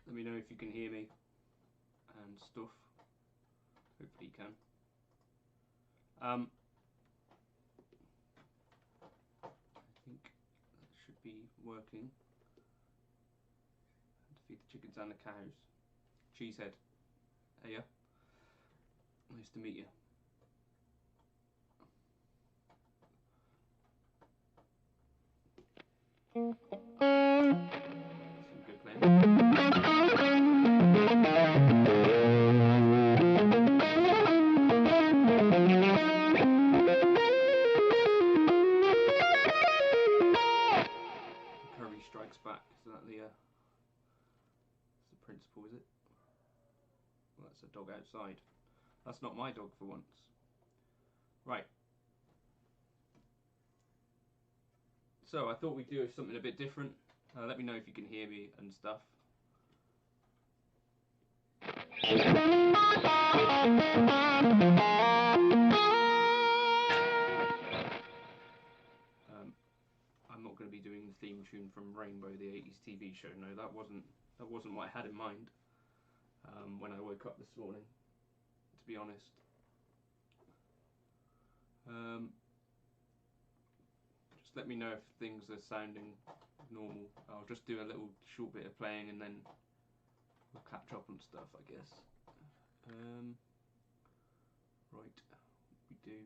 Let me know if you can hear me and stuff. Hopefully you can. I think that should be working. To feed the chickens and the cows. Cheesehead. Hey, nice to meet you. Some good playing. Curry strikes back. Is that the principle, is it? Well, that's a dog outside. That's not my dog for once. Right. So I thought we'd do something a bit different. Let me know if you can hear me and stuff. I'm not going to be doing the theme tune from Rainbow, the 80s TV show. No, that wasn't what I had in mind when I woke up this morning, to be honest. Just let me know if things are sounding normal. I'll just do a little short bit of playing and then we'll catch up on stuff, I guess. Right, we do.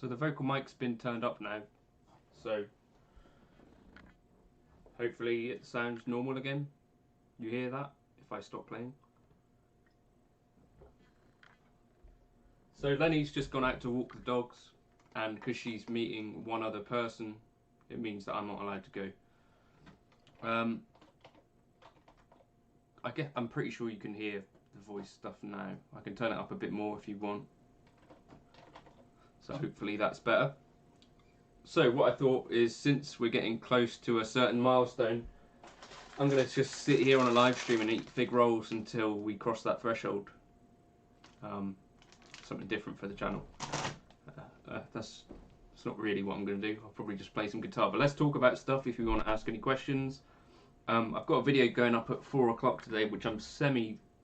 So the vocal mic's been turned up now, so hopefully it sounds normal again. You hear that if I stop playing? So Lenny's just gone out to walk the dogs, and because she's meeting one other person, it means that I'm not allowed to go. I'm pretty sure you can hear the voice stuff now. I can turn it up a bit more if you want. So hopefully that's better. So what I thought is, since we're getting close to a certain milestone, I'm going to just sit here on a live stream and eat fig rolls until we cross that threshold. Something different for the channel. That's not really what I'm going to do. I'll probably just play some guitar. But let's talk about stuff if you want to ask any questions. I've got a video going up at 4 o'clock today, which I'm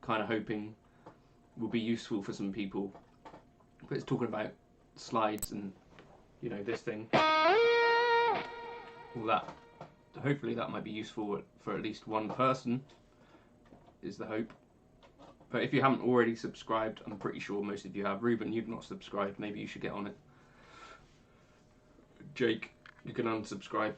kind of hoping will be useful for some people. But it's talking about slides and, you know, this thing. All that. Hopefully that might be useful for at least one person, is the hope. But if you haven't already subscribed, I'm pretty sure most of you have. Ruben, you've not subscribed. Maybe you should get on it. Jake, you can unsubscribe.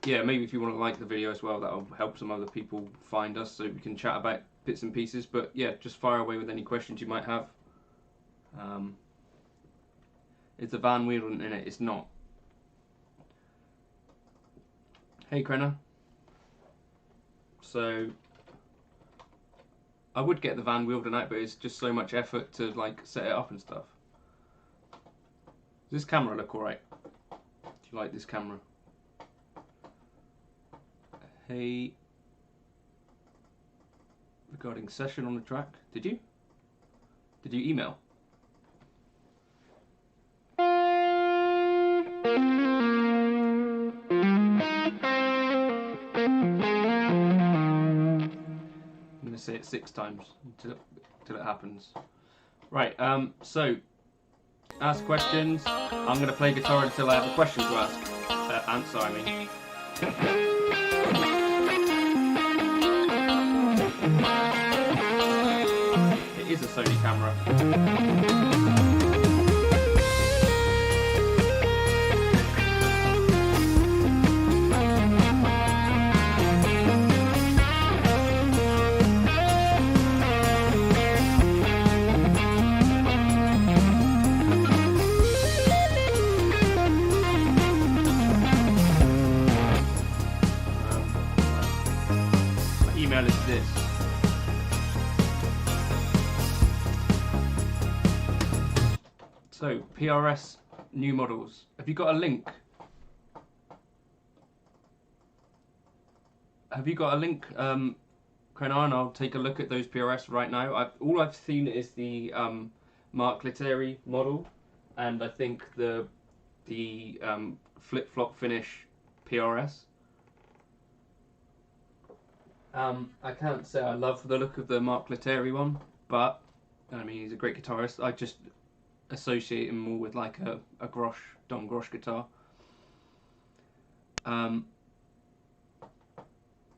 Yeah, maybe if you want to like the video as well, that'll help some other people find us so we can chat about bits and pieces. But yeah, just fire away with any questions you might have. Is the van wheeled in it? It's not. Hey Krenner. So I would get the van wheeled out, but it's just so much effort to like set it up and stuff. Does this camera look alright? Do you like this camera? Hey, regarding session on the track, did you email? I'm going to say it 6 times until it happens. Right, so ask questions. I'm going to play guitar until I have a question to ask. Answer, I mean. It is a Sony camera. Email is this. So PRS new models. Have you got a link? Have you got a link, Krenner, and I'll take a look at those PRS right now. All I've seen is the Mark Lettieri model, and I think the flip-flop finish PRS. I can't say I love the look of the Mark Lettieri one, but I mean he's a great guitarist. I just associate him more with like a Don Grosh guitar.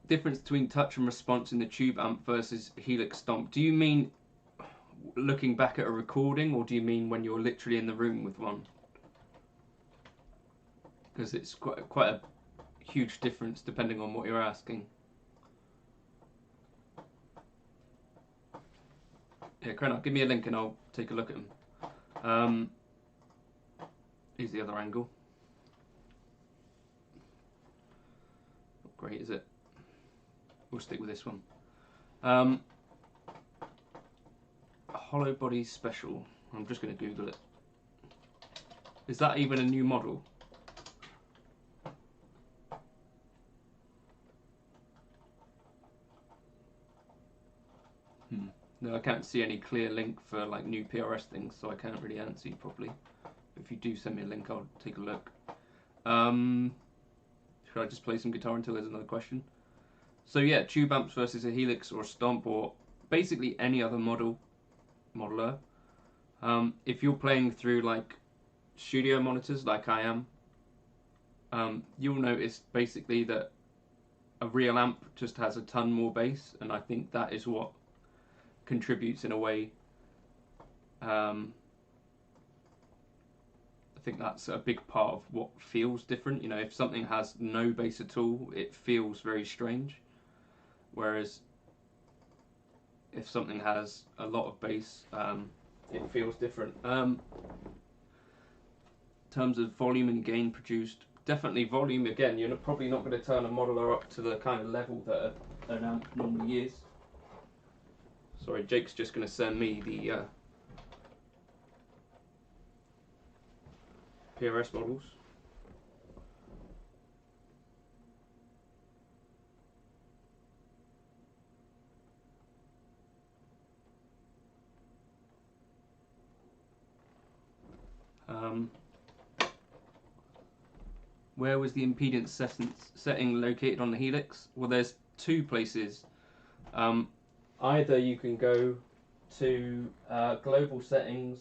Difference between touch and response in the tube amp versus Helix stomp. Do you mean looking back at a recording, or do you mean when you're literally in the room with one? Because it's quite a huge difference depending on what you're asking. Yeah, Krenner, give me a link and I'll take a look at them. Here's the other angle. Not great, is it? We'll stick with this one. Hollow body special. I'm just going to Google it. Is that even a new model? No, I can't see any clear link for like new PRS things, so I can't really answer you properly. If you do send me a link, I'll take a look. Should I just play some guitar until there's another question? So yeah, tube amps versus a Helix or a Stomp, or basically any other modeler. If you're playing through like studio monitors like I am, you'll notice basically that a real amp just has a ton more bass, and I think that is what contributes in a way. I think that's a big part of what feels different. You know, if something has no bass at all, it feels very strange. Whereas if something has a lot of bass, it feels different. In terms of volume and gain produced, definitely volume. Again, you're probably not going to turn a modeler up to the kind of level that an amp normally is. Sorry, Jake's just going to send me the PRS models. Where was the impedance setting located on the Helix? Well, there's 2 places. Either you can go to global settings,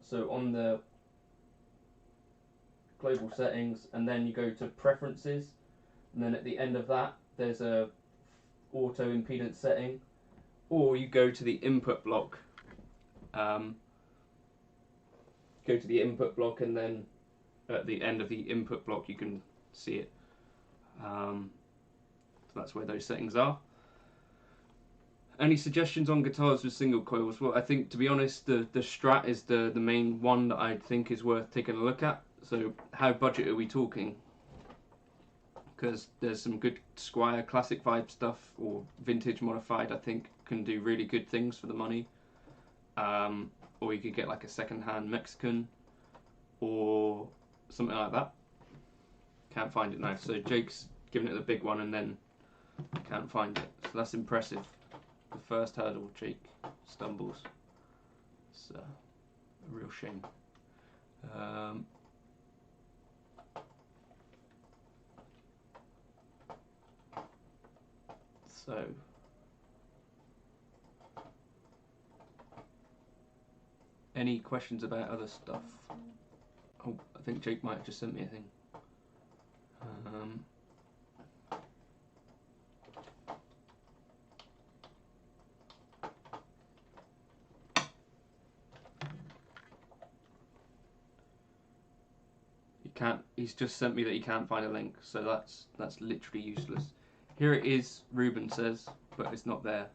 so on the global settings, and then you go to preferences, and then at the end of that there's a auto impedance setting, or you go to the input block. Go to the input block, and then at the end of the input block you can see it. So that's where those settings are. Any suggestions on guitars with single coils? Well, I think, to be honest, the Strat is the main one that I think is worth taking a look at. So how budget are we talking? Because there's some good Squier classic vibe stuff, or vintage modified, I think can do really good things for the money. Or you could get like a second-hand Mexican or something like that. Can't find it now. So Jake's giving it the big one and then can't find it. So that's impressive. The first hurdle, Jake stumbles. It's a real shame. So any questions about other stuff? Oh, I think Jake might have just sent me a thing. He's just sent me that he can't find a link, so that's literally useless. Here it is, Ruben says, but it's not there.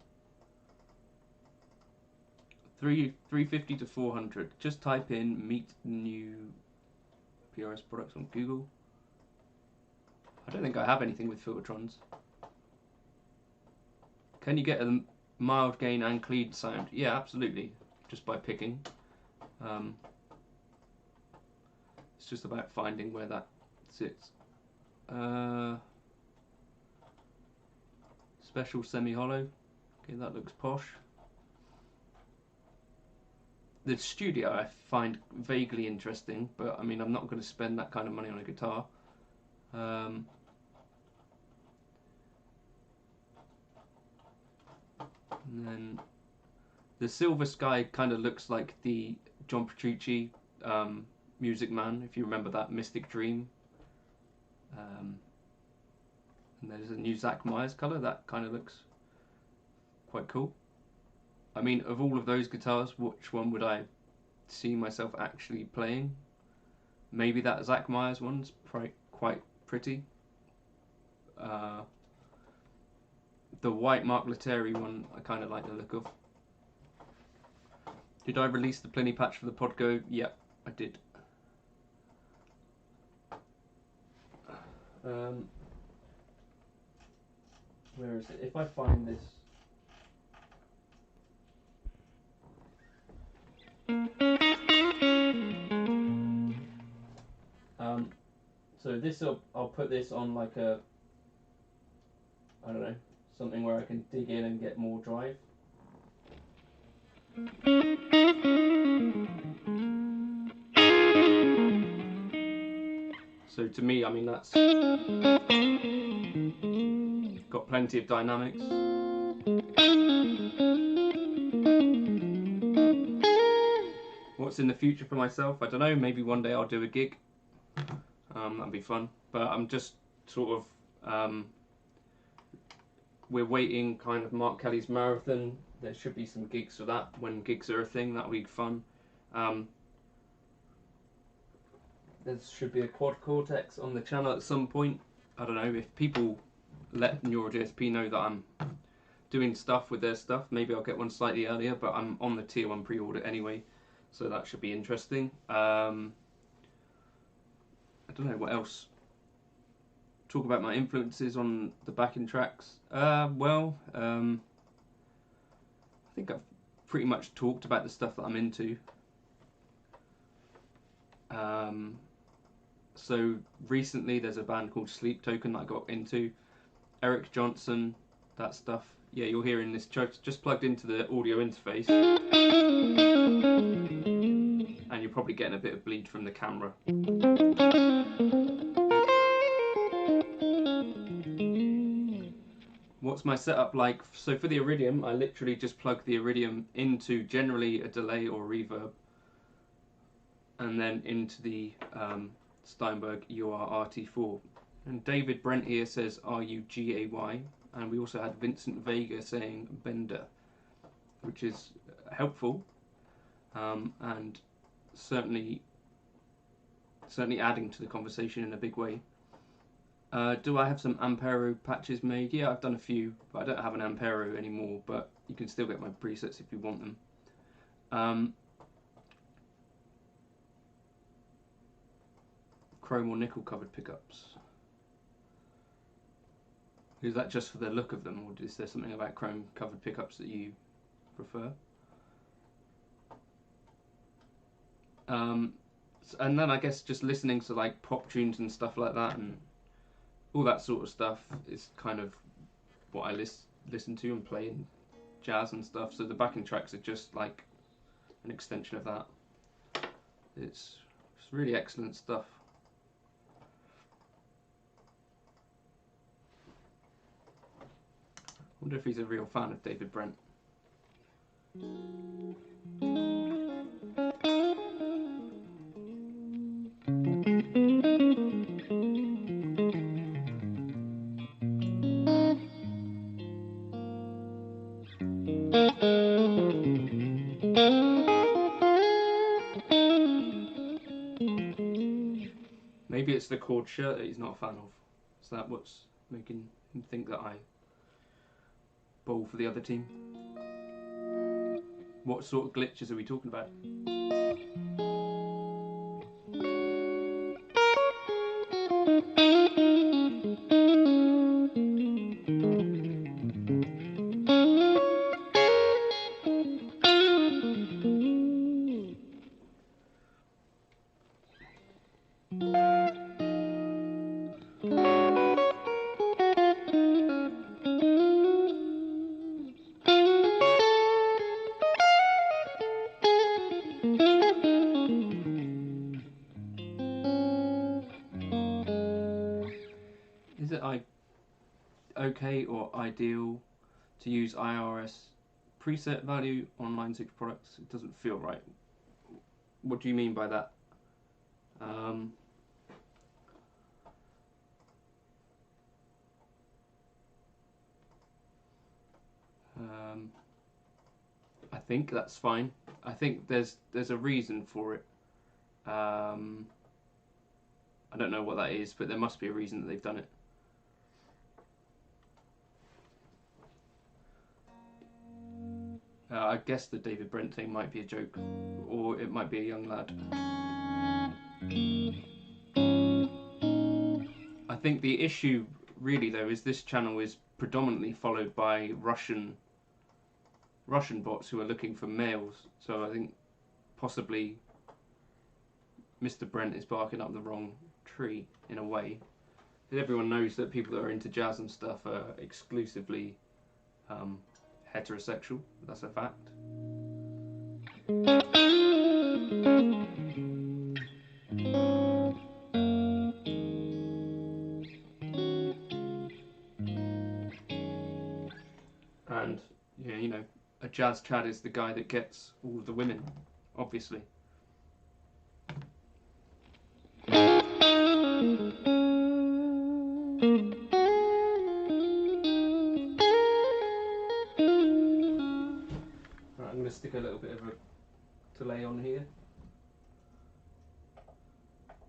350 to 400. Just type in meet new PRS products on Google. I don't think I have anything with Filtertrons. Can you get a mild gain and clean sound? Yeah, absolutely. Just by picking. It's just about finding where that sits. Special semi-hollow. Okay, that looks posh. The studio I find vaguely interesting, but I mean I'm not going to spend that kind of money on a guitar. And then the Silver Sky kind of looks like the John Petrucci Music Man, if you remember that, Mystic Dream. And there's a new Zach Myers colour that kind of looks quite cool. I mean, of all of those guitars, which one would I see myself actually playing? Maybe that Zach Myers one's quite pretty. The white Mark Lettieri one, I kind of like the look of. Did I release the Pliny patch for the Podgo? Yep, I did. Where is it? If I find this. So this, I'll put this on like a, I don't know, something where I can dig in and get more drive. So to me, I mean, that's got plenty of dynamics. What's in the future for myself? I don't know, maybe one day I'll do a gig. That'd be fun. But I'm just sort of, we're waiting kind of Mark Kelly's marathon. There should be some gigs for that. When gigs are a thing, that'll be fun. There should be a quad cortex on the channel at some point. I don't know, if people let NeuroJSP know that I'm doing stuff with their stuff, maybe I'll get one slightly earlier, but I'm on the tier 1 pre-order anyway, so that should be interesting. I don't know what else. Talk about my influences on the backing tracks. I think I've pretty much talked about the stuff that I'm into. So recently there's a band called Sleep Token that I got into. Eric Johnson, that stuff. Yeah, you're hearing this just plugged into the audio interface. And you're probably getting a bit of bleed from the camera. What's my setup like? So for the Iridium, I literally just plug the Iridium into generally a delay or reverb, and then into the Steinberg UR RT4. And David Brent here says RUGAY, and we also had Vincent Vega saying Bender, which is helpful, and certainly adding to the conversation in a big way. Do I have some Ampero patches made? Yeah, I've done a few, but I don't have an Ampero anymore, but you can still get my presets if you want them. Chrome or nickel covered pickups. Is that just for the look of them, or is there something about chrome covered pickups that you prefer? And then I guess just listening to like pop tunes and stuff like that and all that sort of stuff is kind of what I listen to and play in jazz and stuff. So the backing tracks are just like an extension of that. It's really excellent stuff. I wonder if he's a real fan of David Brent. Maybe it's the chord shirt that he's not a fan of. Is that what's making him think that I bowl for the other team? What sort of glitches are we talking about? Is it okay or ideal to use IRS preset value on Line 6 products? It doesn't feel right. What do you mean by that? I think that's fine. I think there's a reason for it. I don't know what that is, but there must be a reason that they've done it. I guess the David Brent thing might be a joke, or it might be a young lad. I think the issue really though is this channel is predominantly followed by Russian bots who are looking for males, so I think possibly Mr. Brent is barking up the wrong tree in a way. Everyone knows that people that are into jazz and stuff are exclusively heterosexual. That's a fact. And yeah, you know, a jazz Chad is the guy that gets all of the women, obviously. Right, I'm going to stick a little bit of a delay on here.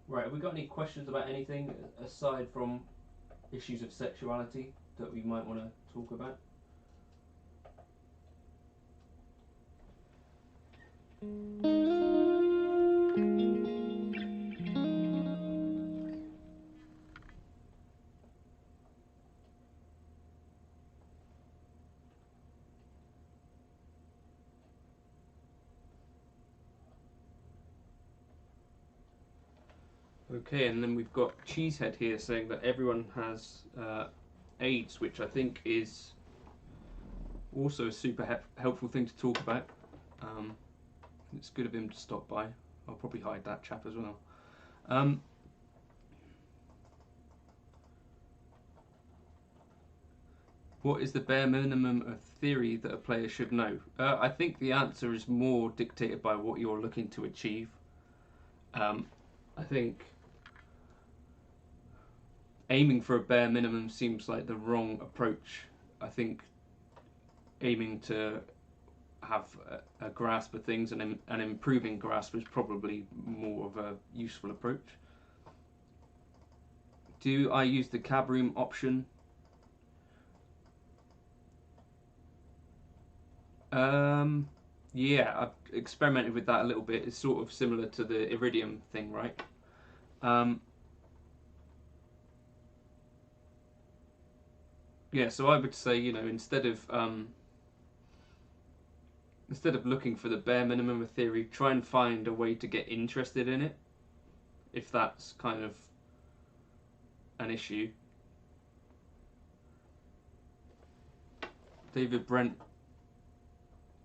Right, have we got any questions about anything aside from issues of sexuality that we might want to talk about? Okay, and then we've got Cheesehead here saying that everyone has AIDS, which I think is also a super helpful thing to talk about. It's good of him to stop by. I'll probably hide that chap as well. What is the bare minimum of theory that a player should know? I think the answer is more dictated by what you're looking to achieve. I think aiming for a bare minimum seems like the wrong approach. I think aiming to have a grasp of things and an improving grasp is probably more of a useful approach. Do I use the cab room option? Yeah, I've experimented with that a little bit. It's sort of similar to the Iridium thing, right? Yeah, so I would say, you know, instead of looking for the bare minimum of theory, try and find a way to get interested in it, if that's kind of an issue. David Brent.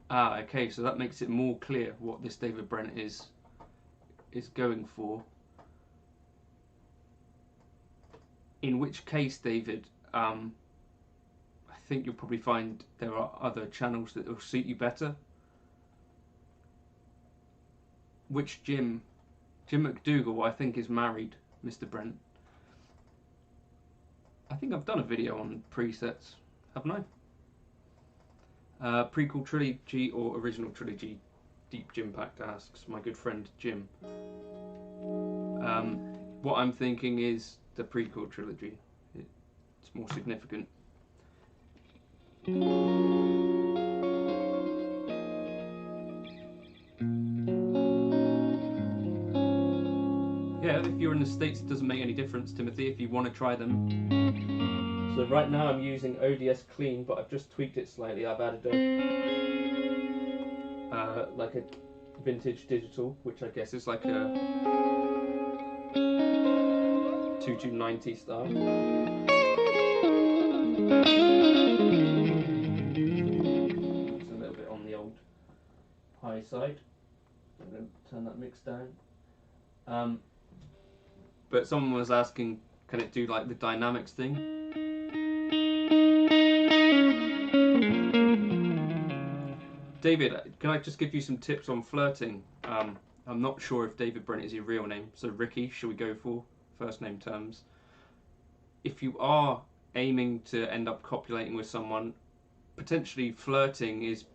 Ah, okay, so that makes it more clear what this David Brent is going for. In which case, David, I think you'll probably find there are other channels that will suit you better. Which Jim McDougall, I think, is married, Mr. Brent. I think I've done a video on presets, haven't I? Prequel trilogy or original trilogy? Deep Jim Pact asks, my good friend Jim. What I'm thinking is the prequel trilogy. It's more significant. Yeah, if you're in the States, it doesn't make any difference, Timothy, if you want to try them. So right now I'm using ODS Clean, but I've just tweaked it slightly. I've added like a vintage digital, which I guess is like a 2290 style. It's a little bit on the old high side. I'm going to turn that mix down. But someone was asking, can it do like the dynamics thing? David, can I just give you some tips on flirting? I'm not sure if David Brent is your real name, so Ricky, should we go for first name terms? If you are aiming to end up copulating with someone, potentially flirting is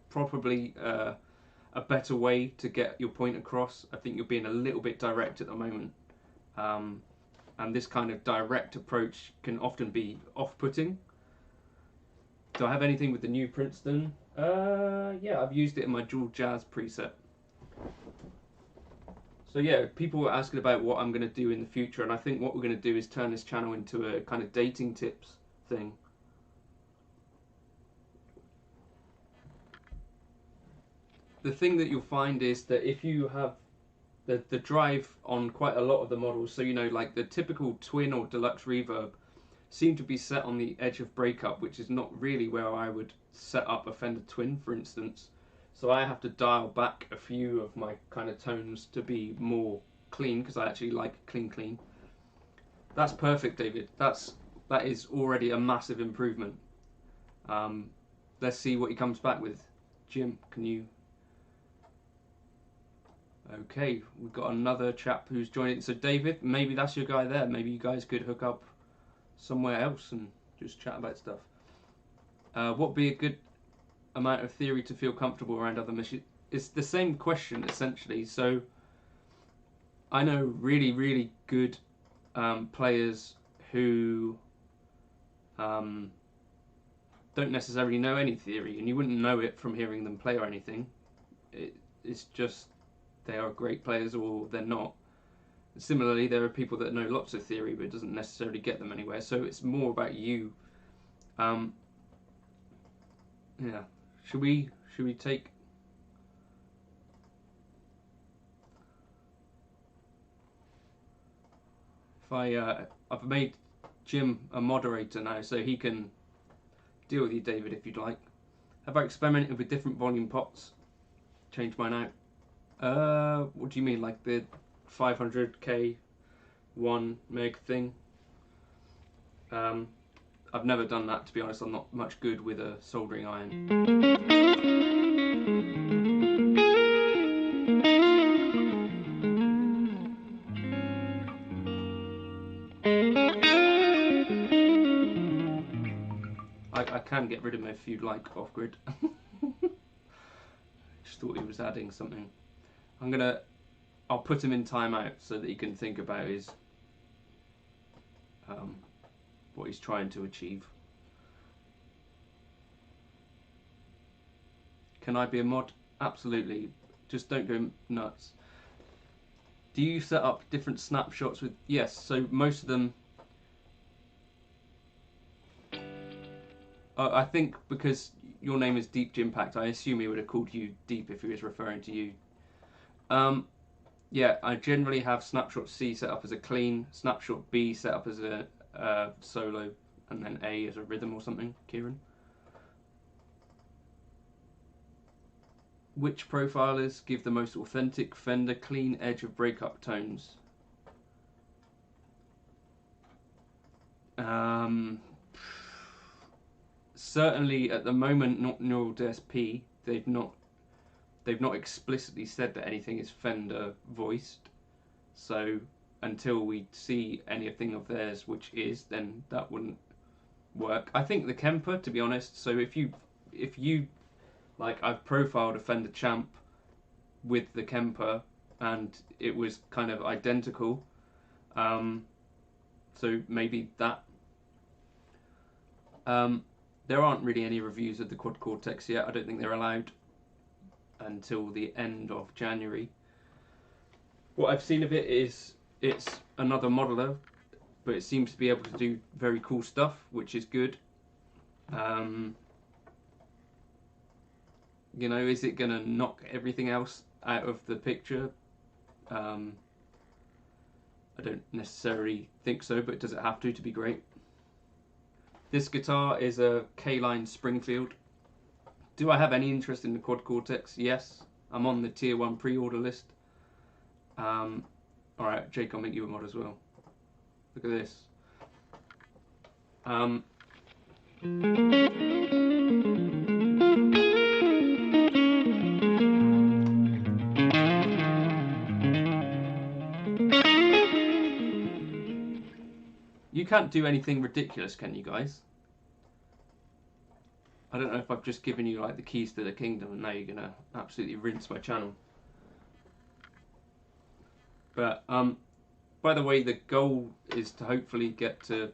probably a better way to get your point across. I think you're being a little bit direct at the moment. And this kind of direct approach can often be off-putting. Do I have anything with the new Princeton? Yeah, I've used it in my dual jazz preset. So yeah, people were asking about what I'm going to do in the future, and I think what we're going to do is turn this channel into a kind of dating tips thing. The thing that you'll find is that if you have the drive on quite a lot of the models, so you know, like the typical twin or deluxe reverb seem to be set on the edge of breakup, which is not really where I would set up a Fender Twin, for instance. So I have to dial back a few of my kind of tones to be more clean, because I actually like clean. That's perfect, David. That is already a massive improvement. Let's see what he comes back with. Jim, can you... Okay, we've got another chap who's joining. So David, maybe that's your guy there. Maybe you guys could hook up somewhere else and just chat about stuff. What would be a good amount of theory to feel comfortable around other machines? It's the same question essentially. So I know really good players who don't necessarily know any theory, and you wouldn't know it from hearing them play or anything. It's just they are great players or they're not. Similarly, there are people that know lots of theory but it doesn't necessarily get them anywhere. So it's more about you. Yeah. Should we take... If I've made Jim a moderator now, so he can deal with you, David, if you'd like. Have I experimented with different volume pots? Change mine out. What do you mean, like the 500k 1 meg thing? I've never done that, to be honest. I'm not much good with a soldering iron. I can get rid of him if you'd like, off-grid. Just thought he was adding something. I'll put him in timeout so that he can think about his what he's trying to achieve. Can I be a mod? Absolutely. Just don't go nuts. Do you set up different snapshots with... Yes, so most of them... I think because your name is Deep Impact, I assume he would have called you Deep if he was referring to you. Yeah, I generally have snapshot C set up as a clean, snapshot B set up as a solo, and then A as a rhythm or something. Kieran? Which profilers give the most authentic Fender clean edge of breakup tones? Certainly at the moment, not Neural DSP. They've not explicitly said that anything is Fender voiced. So until we see anything of theirs which is, then that wouldn't work. I think the Kemper, to be honest. So if you like, I've profiled a Fender Champ with the Kemper, and it was kind of identical. So maybe that. There aren't really any reviews of the Quad Cortex yet. I don't think they're allowed until the end of January. What I've seen of it is it's another modeler, but it seems to be able to do very cool stuff, which is good. You know, is it going to knock everything else out of the picture? I don't necessarily think so, but does it have to be great? This guitar is a K-Line Springfield. Do I have any interest in the Quad Cortex? Yes. I'm on the tier 1 pre-order list. Alright, Jake, I'll make you a mod as well. Look at this. You can't do anything ridiculous, can you guys? I don't know if I've just given you like the keys to the kingdom and now you're gonna absolutely rinse my channel. But by the way, the goal is to hopefully get to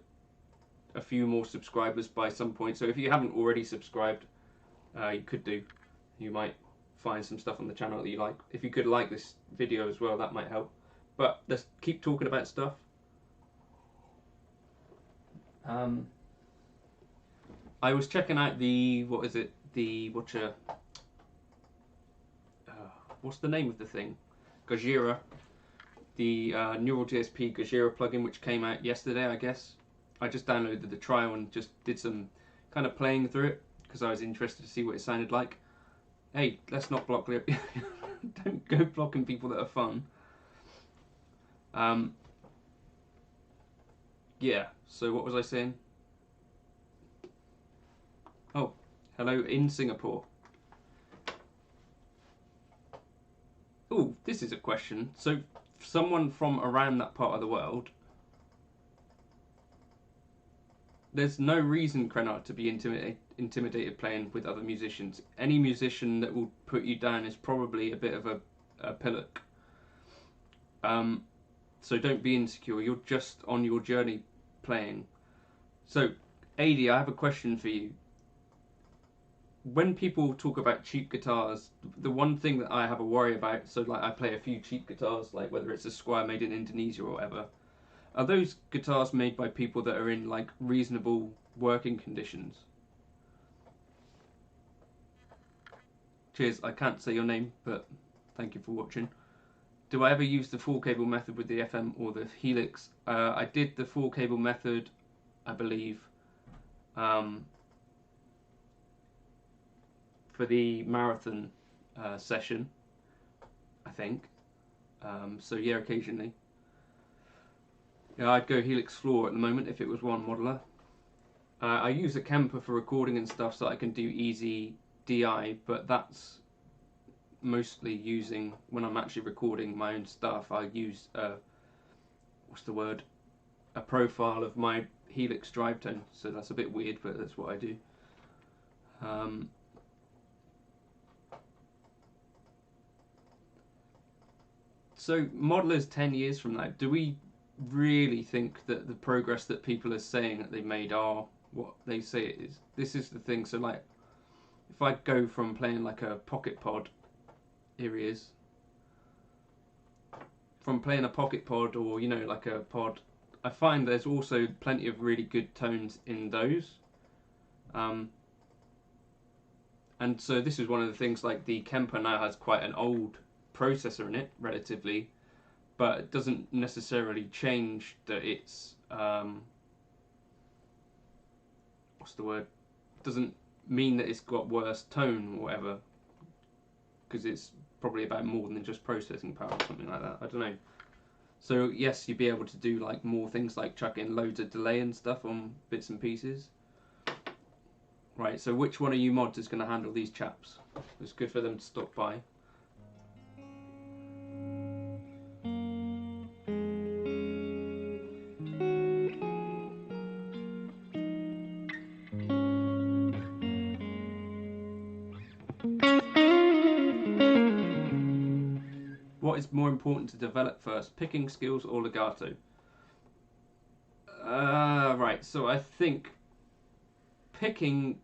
a few more subscribers by some point. So if you haven't already subscribed, you could do. You might find some stuff on the channel that you like. If you could like this video as well, that might help. But let's keep talking about stuff. I was checking out the, what is it, the what's the name of the thing? Gojira, the Neural DSP Gojira plugin, which came out yesterday, I guess. I just downloaded the trial and just did some kind of playing through it because I was interested to see what it sounded like. Hey, let's not block. Don't go blocking people that are fun. Yeah, so what was I saying? Oh, hello in Singapore. Oh, this is a question. So, someone from around that part of the world, there's no reason, Krenard, to be intimidated playing with other musicians. Any musician that will put you down is probably a bit of a pillock. So don't be insecure. You're just on your journey playing. So, AD, I have a question for you. When people talk about cheap guitars, the one thing that I have a worry about, so like I play a few cheap guitars, like whether it's a Squire made in Indonesia or whatever, are those guitars made by people that are in like reasonable working conditions? Cheers, I can't say your name, but thank you for watching. Do I ever use the 4-cable method with the FM or the Helix? I did the 4-cable method, I believe, for the marathon session, I think. So yeah, occasionally. Yeah, I'd go Helix floor at the moment if it was one modeler. I use a Kemper for recording and stuff so I can do easy DI, but that's mostly using, when I'm actually recording my own stuff, I use, what's the word? A profile of my Helix drive tone. So that's a bit weird, but that's what I do. So modelers 10 years from now, do we really think that the progress that people are saying that they made are what they say it is. This is the thing. So like, if I go from playing like a pocket pod, here he is. From playing a pocket pod or, you know, like a pod, I find there's also plenty of really good tones in those. And so this is one of the things, like the Kemper now has quite an old processor in it, relatively, but it doesn't necessarily change that it's, what's the word? Doesn't mean that it's got worse tone or whatever, because it's probably about more than just processing power or something like that. I don't know. So yes, you'd be able to do like more things like chuck in loads of delay and stuff on bits and pieces. Right, so which one of you mods is going to handle these chaps? It's good for them to stop by. What is more important to develop first, picking skills or legato? Right, so I think picking,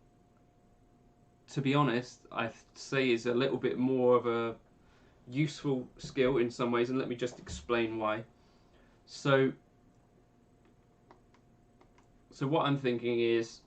to be honest, I'd say is a little bit more of a useful skill in some ways, and let me just explain why. So what I'm thinking is,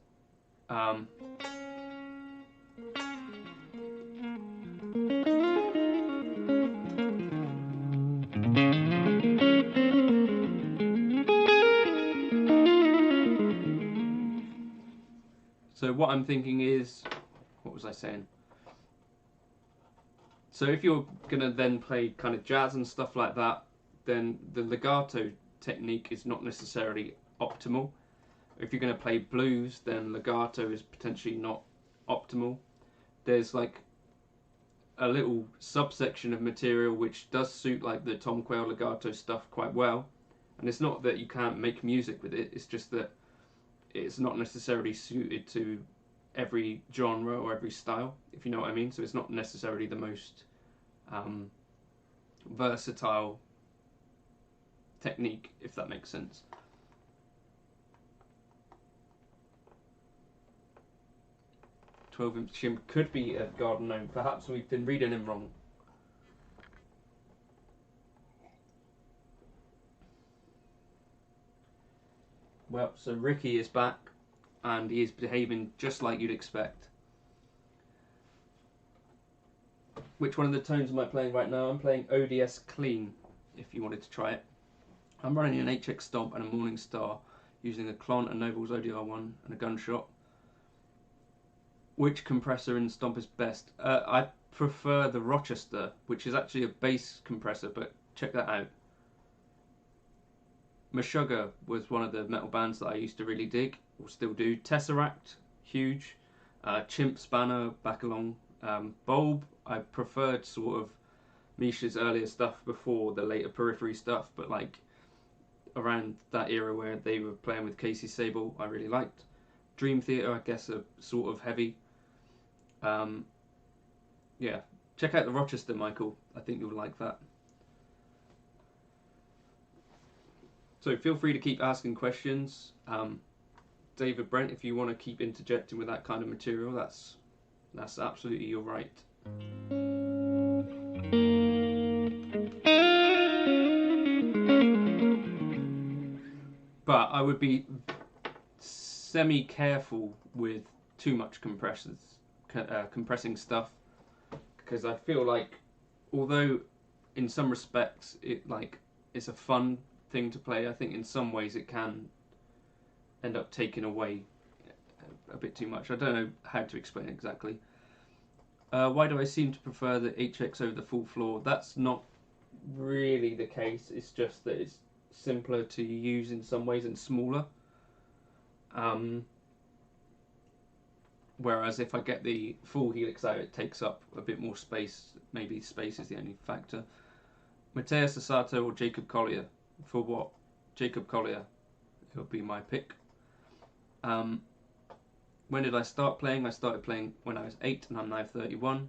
what was I saying? So if you're gonna then play kind of jazz and stuff like that, then the legato technique is not necessarily optimal. If you're gonna play blues, then legato is potentially not optimal. There's like a little subsection of material which does suit like the Tom Quayle legato stuff quite well, and it's not that you can't make music with it, it's just that it's not necessarily suited to every genre or every style, if you know what I mean. So it's not necessarily the most versatile technique, if that makes sense. "12-inch chimp" could be a garden gnome. Perhaps we've been reading him wrong. Well, so Ricky is back, and he is behaving just like you'd expect. Which one of the tones am I playing right now? I'm playing ODS Clean, if you wanted to try it. I'm running an HX Stomp and a Morning Star, using a Klon, a Noble's ODR1, and a Gunshot. Which compressor in Stomp is best? I prefer the Rochester, which is actually a bass compressor, but check that out. Meshuggah was one of the metal bands that I used to really dig, or still do. Tesseract, huge. Chimp Spanner, back along. Bulb, I preferred sort of Misha's earlier stuff before the later Periphery stuff, but like around that era where they were playing with Casey Sable, I really liked. Dream Theater, I guess, are sort of heavy. Yeah, check out the Rochester, Michael. I think you'll like that. So feel free to keep asking questions. David Brent, if you want to keep interjecting with that kind of material, that's absolutely your right. But I would be semi-careful with too much compressing stuff, because I feel like, although in some respects it's a fun thing to play, I think in some ways it can end up taking away a bit too much. I don't know how to explain it exactly. Why do I seem to prefer the HX over the full floor? That's not really the case. It's just that it's simpler to use in some ways and smaller. Whereas if I get the full Helix out, it takes up a bit more space. Maybe space is the only factor. Mateus Asato or Jacob Collier? For what? Jacob Collier. He'll be my pick. When did I start playing? I started playing when I was 8 and I'm now 31.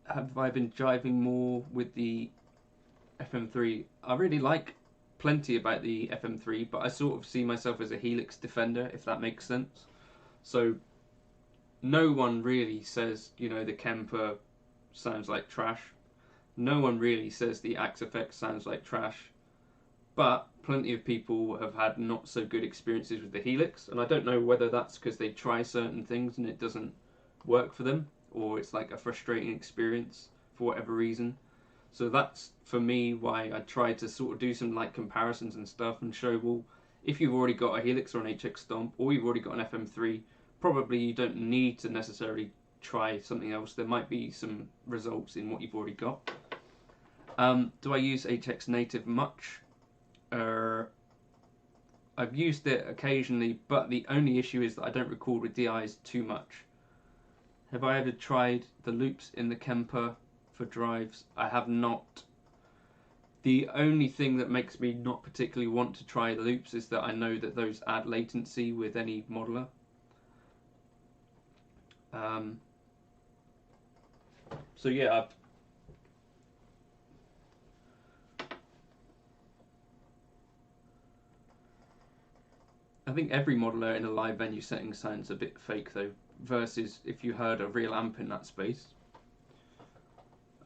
Have I been jiving more with the FM3. I really like plenty about the FM3, but I sort of see myself as a Helix defender, if that makes sense. So no one really says, you know, the Kemper sounds like trash. No one really says the Axe Effect sounds like trash. But plenty of people have had not so good experiences with the Helix, and I don't know whether that's because they try certain things and it doesn't work for them, or it's like a frustrating experience for whatever reason. So that's, for me, why I try to sort of do some like comparisons and stuff and show, well, if you've already got a Helix or an HX Stomp, or you've already got an FM3, probably you don't need to necessarily try something else. There might be some results in what you've already got. Do I use HX Native much? I've used it occasionally, but the only issue is that I don't record with DIs too much. Have I ever tried the loops in the Kemper for drives? I have not. The only thing that makes me not particularly want to try the loops is that I know that those add latency with any modeler. So yeah, I think every modeler in a live venue setting sounds a bit fake though, versus if you heard a real amp in that space.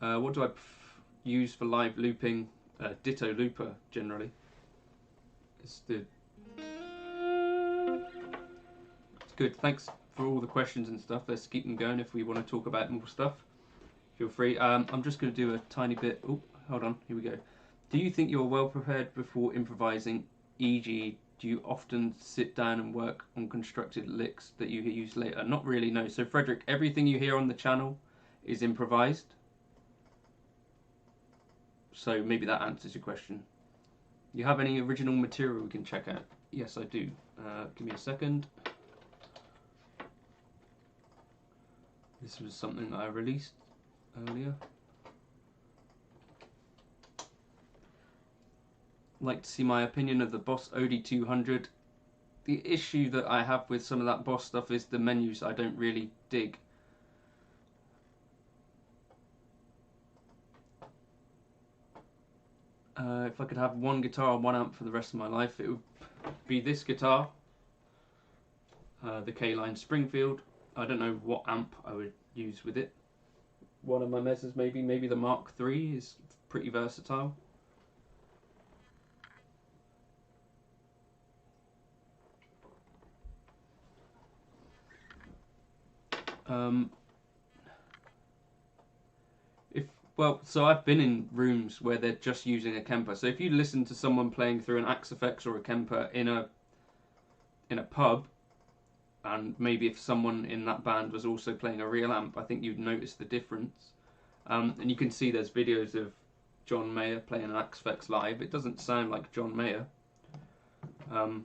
What do I use for live looping? Ditto looper generally. It's good. Thanks for all the questions and stuff. Let's keep them going if we want to talk about more stuff. Feel free. I'm just going to do a tiny bit. Oh, hold on. Here we go. Do you think you're well prepared before improvising? E.g., do you often sit down and work on constructed licks that you use later? Not really, no. So Frederick, everything you hear on the channel is improvised. So maybe that answers your question. You have any original material we can check out? Yes, I do. Give me a second. This was something that I released earlier. Like to see my opinion of the Boss OD200. The issue that I have with some of that Boss stuff is the menus I don't really dig. If I could have one guitar and one amp for the rest of my life, it would be this guitar, the K-Line Springfield. I don't know what amp I would use with it. One of my Mezzas maybe the Mark III is pretty versatile. So I've been in rooms where they're just using a Kemper. So if you listen to someone playing through an Axe Effects or a Kemper in a pub, and maybe if someone in that band was also playing a real amp, I think you'd notice the difference. And you can see there's videos of John Mayer playing an Axe Effects live. It doesn't sound like John Mayer. I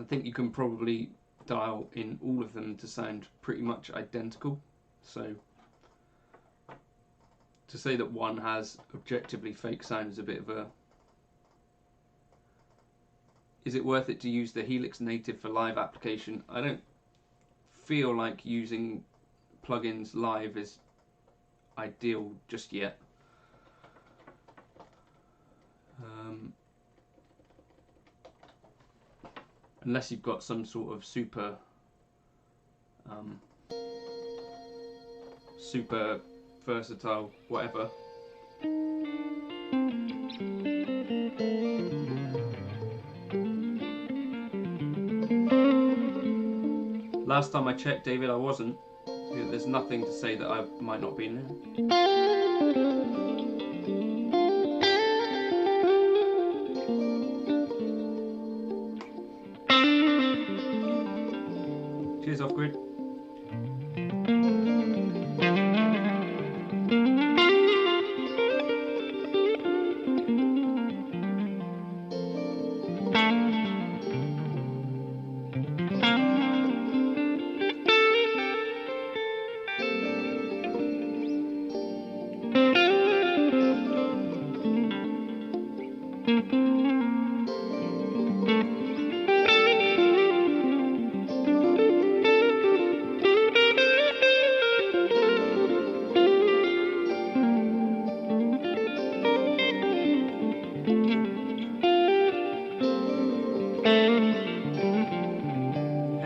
think you can probably dial in all of them to sound pretty much identical. So to say that one has objectively fake sound is a bit of a... Is it worth it to use the Helix native for live application? I don't feel like using plugins live is ideal just yet. Unless you've got some sort of super versatile whatever. Last time I checked, David, I wasn't. There's nothing to say that I might not be in there. Cheers, Off Grid.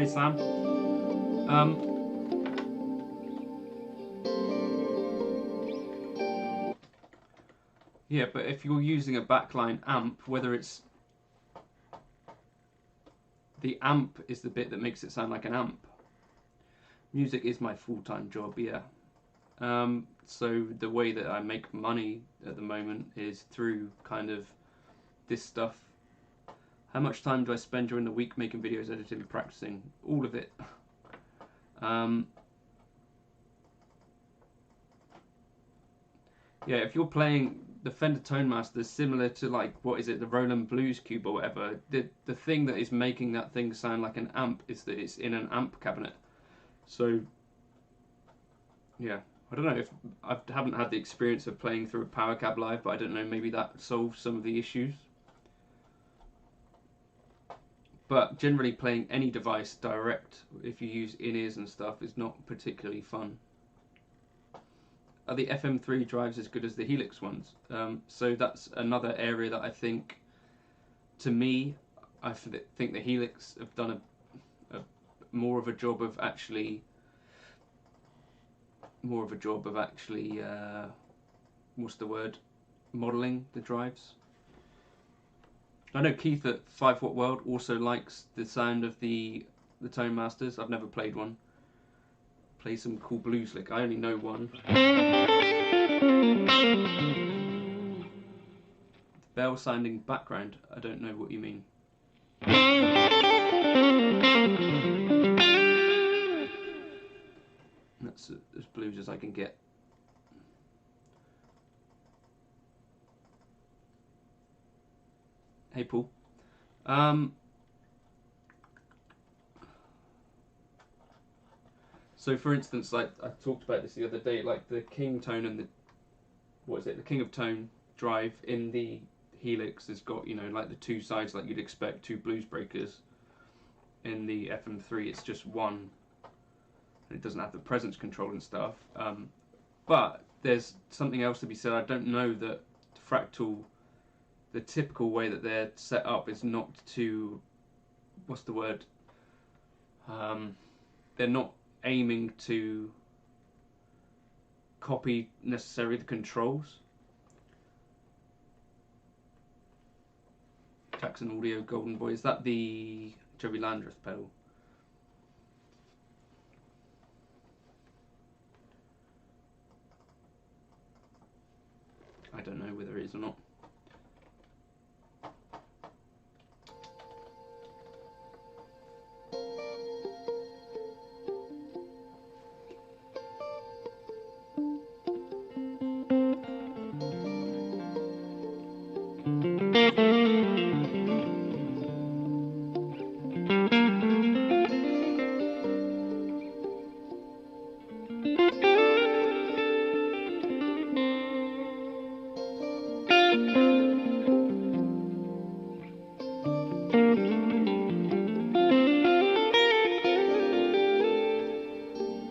Sam. Yeah, but if you're using a backline amp, whether it's the amp is the bit that makes it sound like an amp. Music is my full-time job, yeah. So the way that I make money at the moment is through kind of this stuff. How much time do I spend during the week making videos, editing, practicing? All of it. Yeah, if you're playing the Fender Tone Master, similar to like, what is it, the Roland Blues Cube or whatever, the thing that is making that thing sound like an amp is that it's in an amp cabinet. So, yeah, I don't know if I haven't had the experience of playing through a power cab live, but I don't know, maybe that solves some of the issues. But generally playing any device direct, if you use in-ears and stuff, is not particularly fun. Are the FM3 drives as good as the Helix ones? So that's another area that I think, to me, I think the Helix have done a more of a job of actually, what's the word, modelling the drives. I know Keith at 5 Watt World also likes the sound of the Tone Masters. I've never played one. Play some cool blues lick. I only know one. The bell sounding background. I don't know what you mean. That's as blues as I can get. Hey Paul. So for instance, like I talked about this the other day, like the King Tone and the King of Tone drive in the Helix has got, you know, like the two sides like you'd expect, two blues breakers. In the FM3 it's just one, and it doesn't have the presence control and stuff. But there's something else to be said. I don't know that Fractal, the typical way that they're set up is not to, what's the word? They're not aiming to copy necessarily the controls. Jackson Audio Golden Boy, is that the Joey Landreth pedal? I don't know whether it is or not.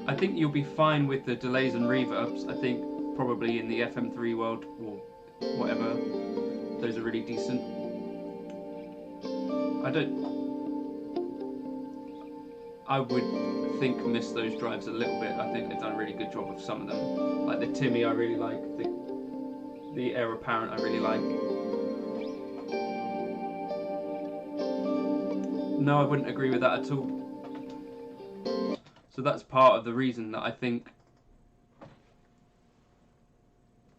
I think you'll be fine with the delays and reverbs. I think probably in the FM3 world or whatever, those are really decent. I would think miss those drives a little bit. I think they've done a really good job of some of them. Like the Timmy I really like, the Heir Apparent I really like. No, I wouldn't agree with that at all. So that's part of the reason that I think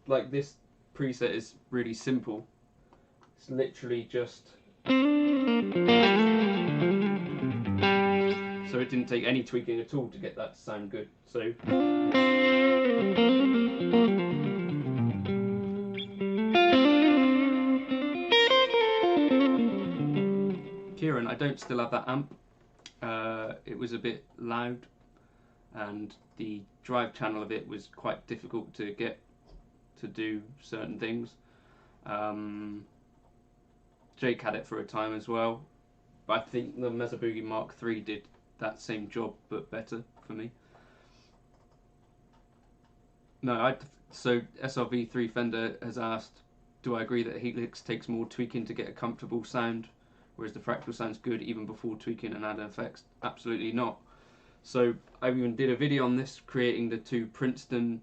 like this preset is really simple. It's literally just, so it didn't take any tweaking at all to get that to sound good. So Kieran, I don't still have that amp. It was a bit loud, and the drive channel of it was quite difficult to get to do certain things. Jake had it for a time as well, but I think the Mesa Boogie Mark III did that same job but better for me. No, so SRV3 Fender has asked, do I agree that Helix takes more tweaking to get a comfortable sound whereas the fractal sounds good even before tweaking and adding effects. Absolutely not. So I even did a video on this, creating the 2 Princeton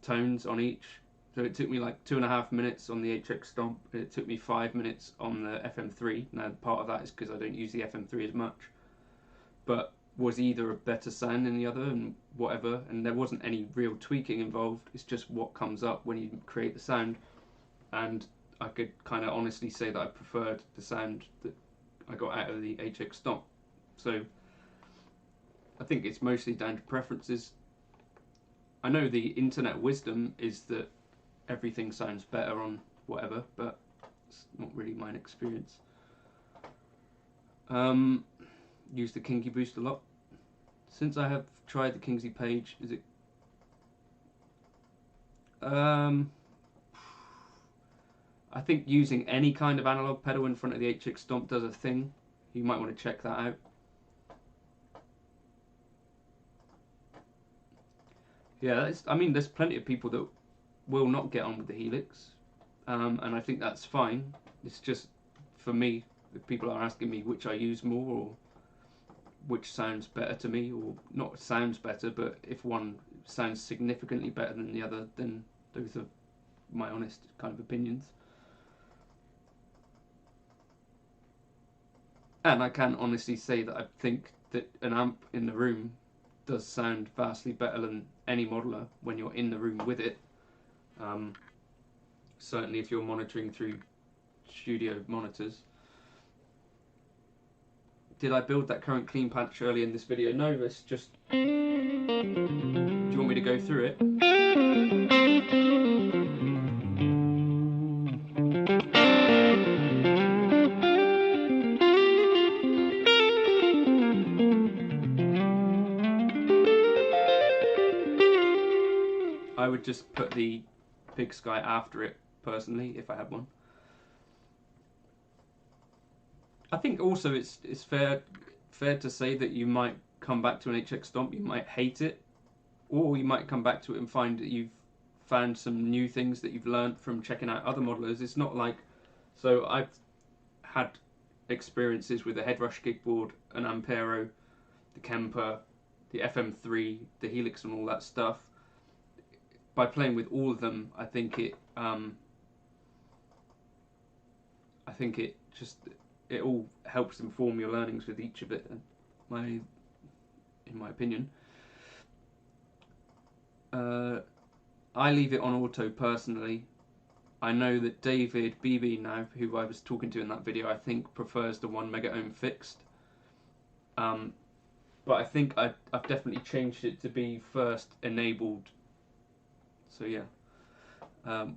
tones on each. So it took me like 2.5 minutes on the HX Stomp, and it took me 5 minutes on the FM3. Now part of that is because I don't use the FM3 as much, but was either a better sound than the other and whatever, and there wasn't any real tweaking involved. It's just what comes up when you create the sound, and I could kind of honestly say that I preferred the sound that I got out of the HX Stomp. So I think it's mostly down to preferences. I know the internet wisdom is that everything sounds better on whatever, but it's not really my experience. Use the Kingsley Boost a lot. Since I have tried the Kingsley Page, is it? I think using any kind of analog pedal in front of the HX Stomp does a thing. You might want to check that out. Yeah, I mean, there's plenty of people that will not get on with the Helix, and I think that's fine. It's just, for me, if people are asking me which I use more, or which sounds better to me, or not sounds better, but if one sounds significantly better than the other, then those are my honest kind of opinions. And I can honestly say that I think that an amp in the room does sound vastly better than any modeler when you're in the room with it. Certainly if you're monitoring through studio monitors. Did I build that current clean patch early in this video? No, it's just... Do you want me to go through it? I would just put the Big Sky after it, personally, if I had one. I think also it's fair to say that you might come back to an HX Stomp, you might hate it, or you might come back to it and find that you've found some new things that you've learned from checking out other modelers. It's not like... So I've had experiences with the Headrush Gigboard, an Ampero, the Kemper, the FM3, the Helix and all that stuff. By playing with all of them, I think it all helps inform your learnings with each of it. In my opinion, I leave it on auto personally. I know that David BB now, who I was talking to in that video, I think prefers the 1 mega ohm fixed. But I think I've definitely changed it to be first enabled. So yeah,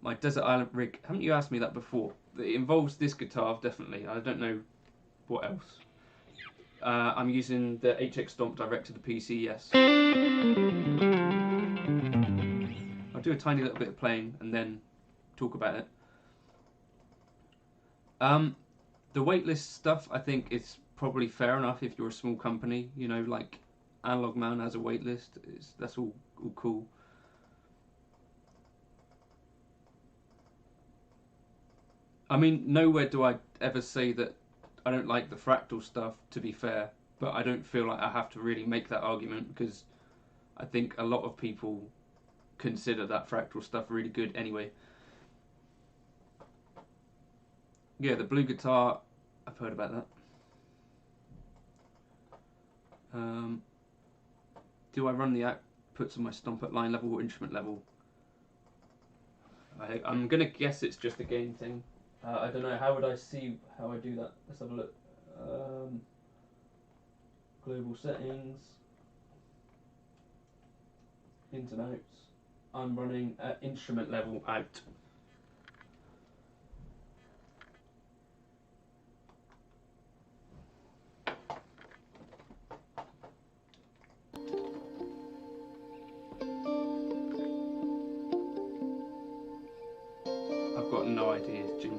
my Desert Island rig, haven't you asked me that before? It involves this guitar, definitely. I don't know what else. I'm using the HX Stomp direct to the PC, yes. I'll do a tiny little bit of playing and then talk about it. The waitlist stuff, I think it's probably fair enough if you're a small company. You know, like Analog Man has a waitlist. That's all cool. I mean, nowhere do I ever say that I don't like the fractal stuff, to be fair, but I don't feel like I have to really make that argument, because I think a lot of people consider that fractal stuff really good anyway. Yeah, the blue guitar, I've heard about that. Do I run the outputs of my Stomp at line level or instrument level? I'm going to guess it's just a gain thing. I don't know, how would I see how I do that? Let's have a look. Global settings, ins and outs. I'm running at instrument level out. I've got no idea, Jim.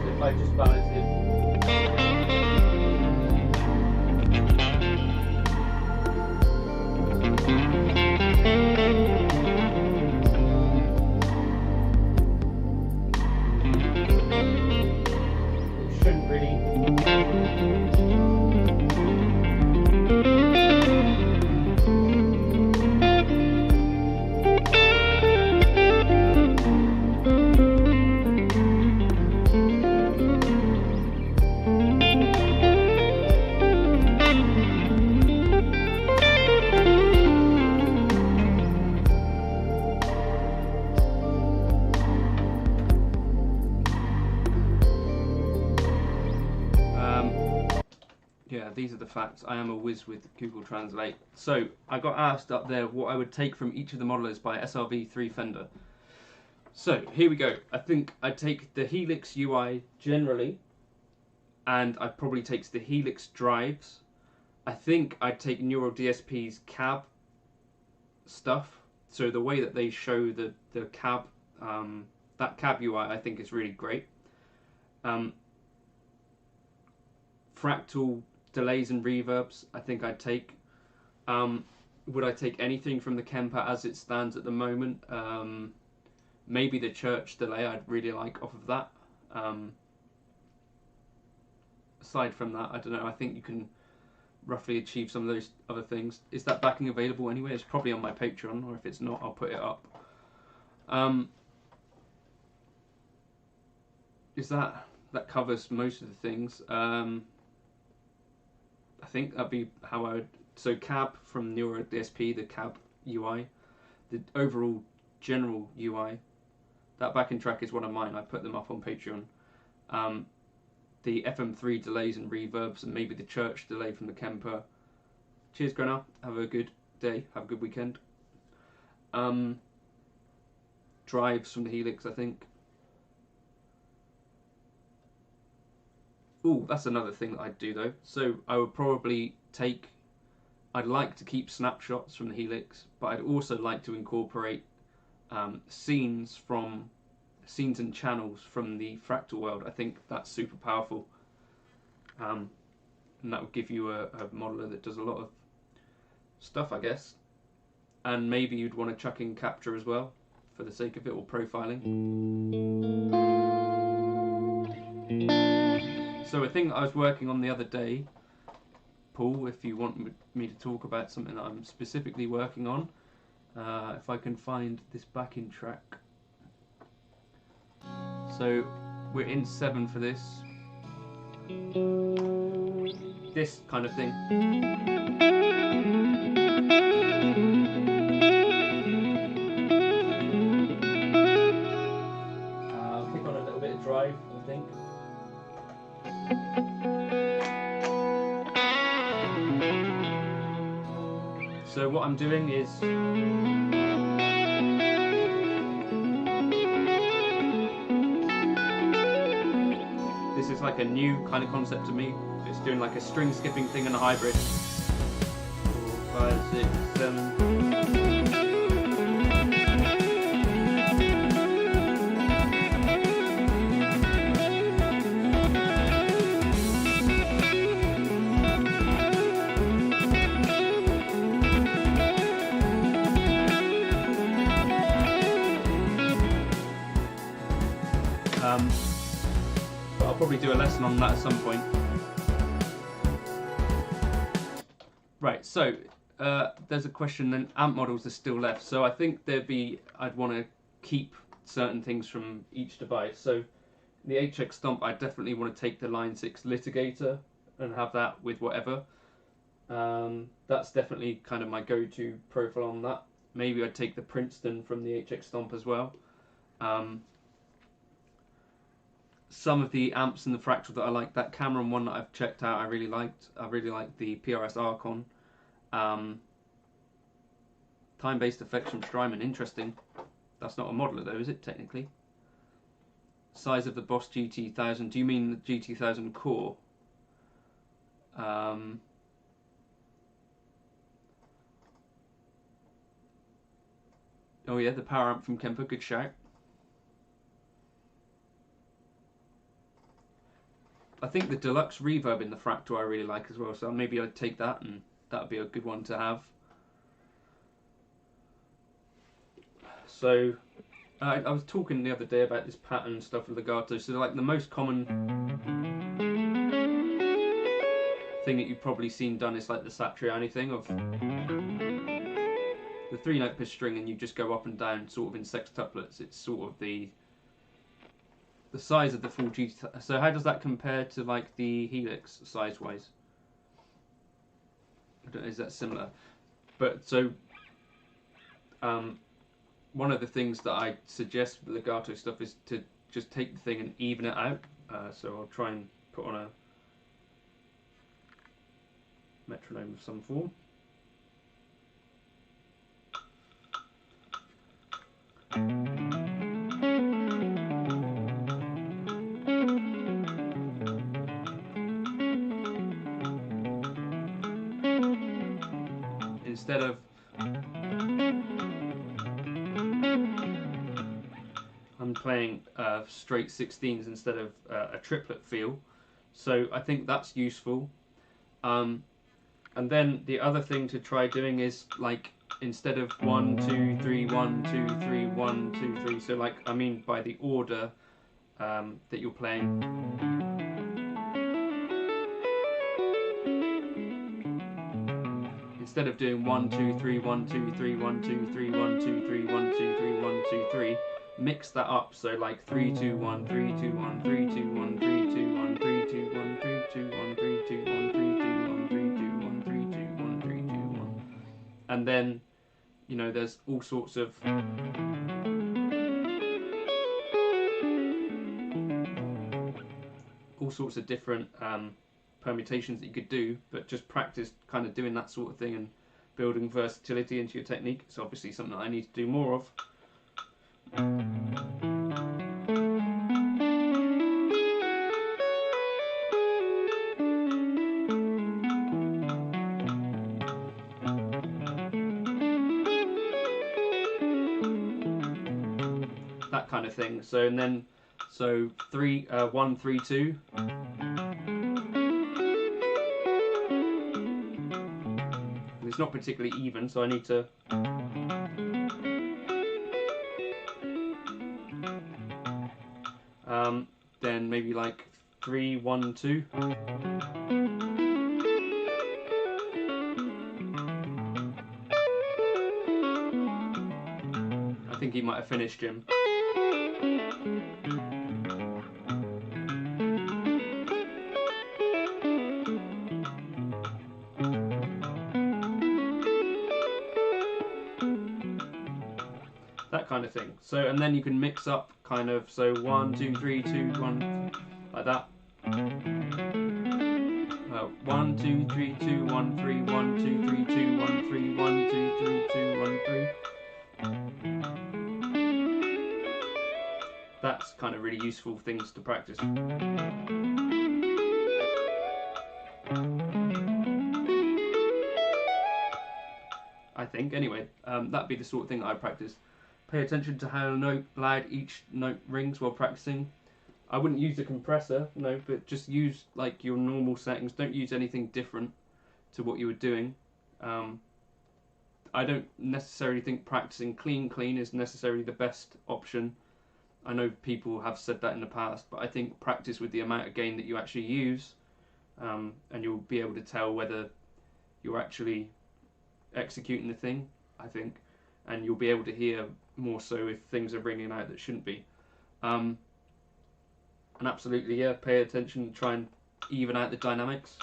If I just balance it. Shouldn't really. Yeah, these are the facts. I am a whiz with Google Translate. So I got asked up there what I would take from each of the modelers by SRV3 Fender. So here we go. I think I'd take the Helix UI generally, and I'd probably take the Helix drives. I think I'd take Neural DSP's cab stuff. So the way that they show the cab, that cab UI, I think is really great. Fractal delays and reverbs, I think I'd take. Would I take anything from the Kemper as it stands at the moment? Maybe the church delay I'd really like off of that. Aside from that, I don't know, I think you can roughly achieve some of those other things. Is that backing available anyway? It's probably on my Patreon, or if it's not, I'll put it up. That covers most of the things. I think that'd be how I would. So cab from Neural DSP, the cab UI, the overall general UI. That backing track is one of mine. I put them up on Patreon. The FM3 delays and reverbs, and maybe the church delay from the Kemper. Cheers, Grenna. Have a good day. Have a good weekend. Drives from the Helix, I think. Ooh, that's another thing that I'd do though. So I would probably take, I'd like to keep snapshots from the Helix, but I'd also like to incorporate scenes and channels from the Fractal world. I think that's super powerful. And that would give you a modeler that does a lot of stuff, I guess. And maybe you'd want to chuck in capture as well, for the sake of it, or profiling. So a thing that I was working on the other day, Paul, if you want me to talk about something that I'm specifically working on, if I can find this backing track. So we're in 7 for this. This kind of thing. I'll kick on a little bit of drive, I think. So what I'm doing is this is like a new kind of concept to me. It's doing like a string skipping thing and a hybrid. 4, 5, 6, 7. But I'll probably do a lesson on that at some point. Right, so there's a question, then amp models are still left. So I think I'd want to keep certain things from each device. So the HX Stomp, I definitely want to take the Line 6 litigator and have that with whatever. That's definitely kind of my go-to profile on that. Maybe I'd take the Princeton from the HX Stomp as well. Some of the amps in the Fractal that I like, that Cameron one that I've checked out, I really liked. I really liked the PRS Archon. Time-based effects from Strymon, interesting. That's not a modeler though, is it, technically? Size of the Boss GT1000, do you mean the GT1000 core? Oh yeah, the power amp from Kemper, good shout. I think the deluxe reverb in the Fractal I really like as well, so maybe I'd take that, and that would be a good one to have. So I was talking the other day about this pattern and stuff with Legato. So like the most common thing that you've probably seen done is like the Satriani thing of the 3-note per string, and you just go up and down sort of in sextuplets. It's sort of the size of the full G. So how does that compare to like the Helix size wise? I don't know, is that similar? But so one of the things that I suggest with legato stuff is to just take the thing and even it out. So I'll try and put on a metronome of some form. Instead of I'm playing straight 16s instead of a triplet feel, so I think that's useful. And then the other thing to try doing is like instead of 1 2 3 1 2 3 1 2 3, so like I mean by the order that you're playing. Instead of doing 1 2 3 1 2 3 1 2 3 1 2 3 1 2 3 1 2 3, mix that up. So like 3 2 1 3 2 1 3 2 1 3 2 1 3 2 1 3 2 1 3 2 1 3 2 1 3 2 1 3 2 1 3 2 1, and then you know there's all sorts of different permutations that you could do, but just practice kind of doing that sort of thing and building versatility into your technique. It's obviously something that I need to do more of. That kind of thing. So and then 1 3 2. It's not particularly even, so I need to then maybe like 3 1 2. I think he might have finished him. That kind of thing. So and then you can mix up kind of 1 2 3 2 1 like that. 1 2 3 2 1 3 1 2 3 2 1 3 1 2 3 2 1 3. That's kind of really useful things to practice. I think anyway, that'd be the sort of thing that I practice. Pay attention to how loud each note rings while practicing. I wouldn't use a compressor, no, but just use like your normal settings. Don't use anything different to what you were doing. I don't necessarily think practicing clean is necessarily the best option. I know people have said that in the past, but I think practice with the amount of gain that you actually use, and you'll be able to tell whether you're actually executing the thing, I think, and you'll be able to hear more so if things are ringing out that shouldn't be. And absolutely, yeah, pay attention, try and even out the dynamics.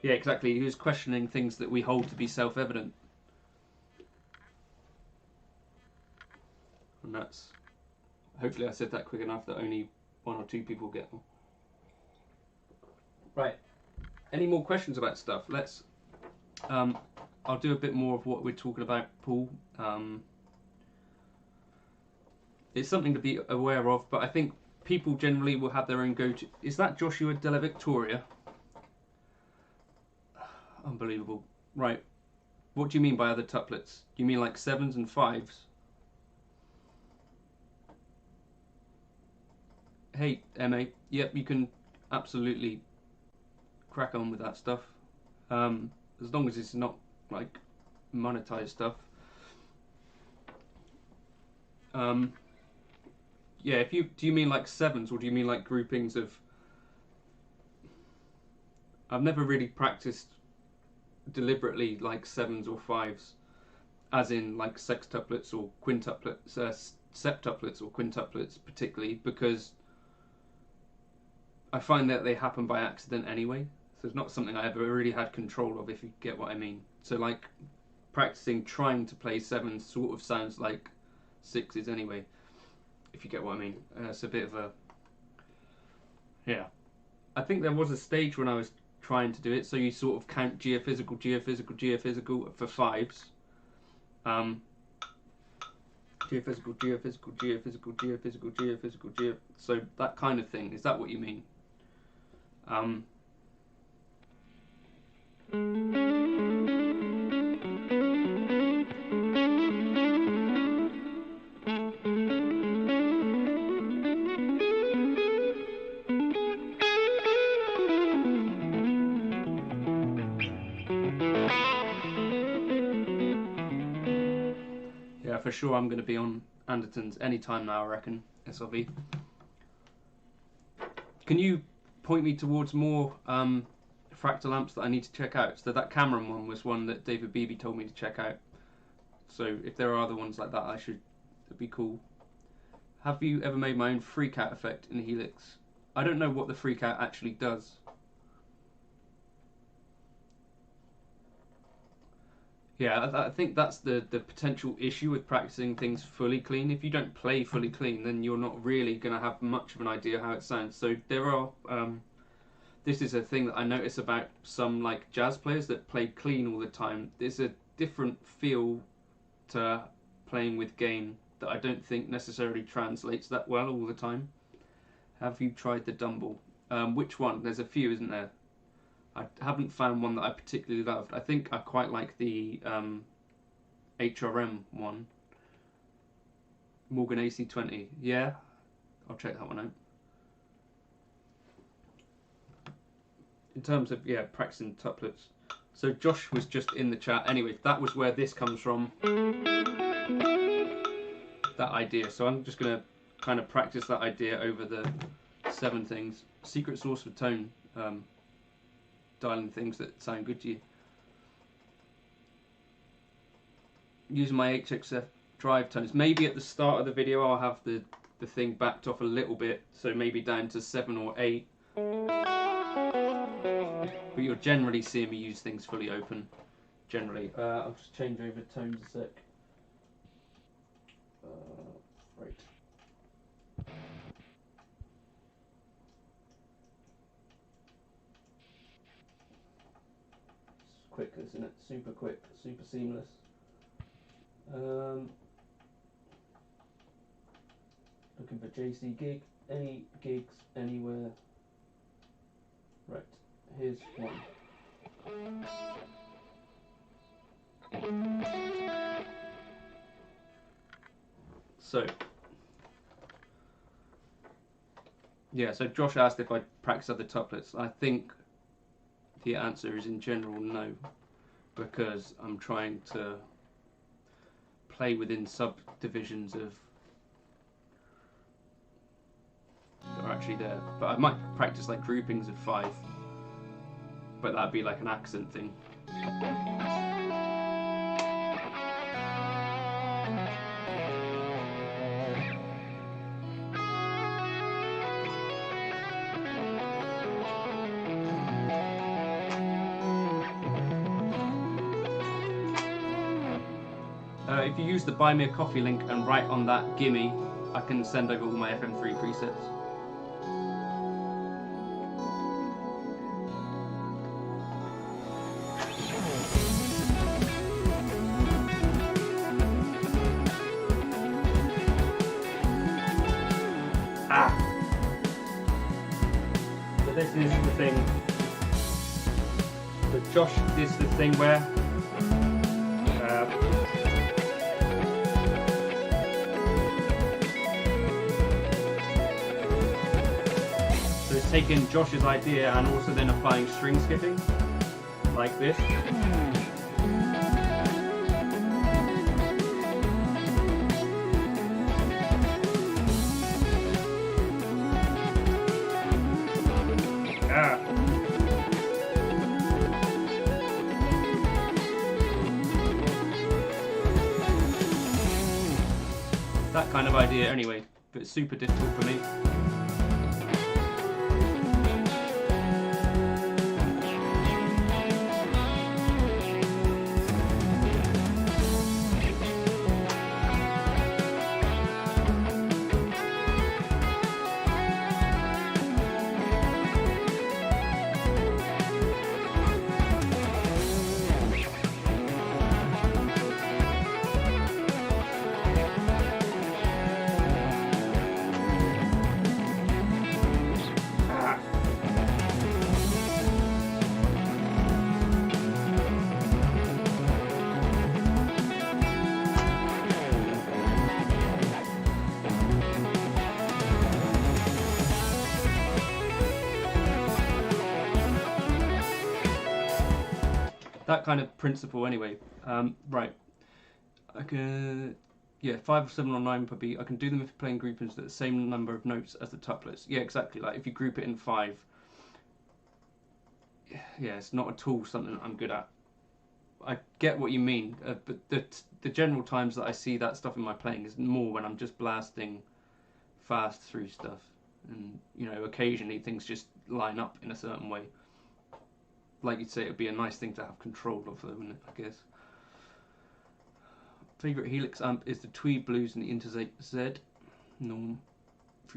Yeah, exactly. He was questioning things that we hold to be self-evident. And that's... Hopefully I said that quick enough that only 1 or 2 people get them. Right. Any more questions about stuff? Let's... I'll do a bit more of what we're talking about, Paul. It's something to be aware of, but I think people generally will have their own go-to... Is that Joshua Della Victoria? Unbelievable. Right. What do you mean by other tuplets? Do you mean like 7s and 5s? Hey, MA. Yep, you can absolutely crack on with that stuff. As long as it's not like monetized stuff. Yeah, do you mean like 7s, or do you mean like groupings of... I've never really practiced deliberately like 7s or 5s, as in like sextuplets or quintuplets, septuplets or quintuplets particularly, because I find that they happen by accident anyway. So it's not something I ever really had control of, if you get what I mean. So like practicing trying to play 7s sort of sounds like 6s anyway, if you get what I mean. It's a bit of a... yeah. I think there was a stage when I was trying to do it, so you sort of count geophysical, geophysical, geophysical for 5s. Geophysical, geophysical, geophysical, geophysical, geophysical, so that kind of thing. Is that what you mean? Yeah, for sure I'm going to be on Anderton's anytime now, I reckon, SLV. Can you point me towards more fractal amps that I need to check out? So that Cameron one was one that David Beebe told me to check out. So if there are other ones like that, that'd be cool. Have you ever made my own freak out effect in Helix? I don't know what the freak out actually does. Yeah, I think that's the potential issue with practicing things fully clean. If you don't play fully clean, then you're not really going to have much of an idea how it sounds. So there are... this is a thing that I notice about some like jazz players that play clean all the time. There's a different feel to playing with gain that I don't think necessarily translates that well all the time. Have you tried the Dumble? Which one? There's a few, isn't there? I haven't found one that I particularly loved. I think I quite like the HRM one. Morgan AC20. Yeah, I'll check that one out. In terms of, yeah, practicing tuplets. So Josh was just in the chat. Anyway, that was where this comes from. That idea. So I'm just going to kind of practice that idea over the 7 things. Secret source of tone. Dialing things that sound good to you. Using my HXF drive tones. Maybe at the start of the video I'll have the thing backed off a little bit, so maybe down to 7 or 8. But you'll generally see me use things fully open. Generally. I'll just change over tones a sec. Right. Quick, isn't it? Super quick, super seamless. Looking for JC gig. Any gigs anywhere? Right, here's one. So, yeah. So Josh asked if I practice other tuplets. I think the answer is in general no, because I'm trying to play within subdivisions of that are actually there. But I might practice like groupings of 5, but that'd be like an accent thing. If you use the Buy Me a Coffee link and write on that gimme, I can send over all my FM3 presets. So this is the thing. So Josh, this is the thing where taking Josh's idea and also then applying string skipping, like this. That kind of idea anyway, but it's super difficult for me. That kind of principle anyway. Right. I can, yeah, 5, 7 or 9 per beat. I can do them if you're playing groupings at the same number of notes as the tuplets. Yeah, exactly. Like if you group it in 5. Yeah, it's not at all something I'm good at. I get what you mean, but the general times that I see that stuff in my playing is more when I'm just blasting fast through stuff, and you know, occasionally things just line up in a certain way. Like you'd say, it would be a nice thing to have control of, though, wouldn't it? I guess. Favourite Helix amp is the Tweed Blues and the Interzet Z. Norm. Have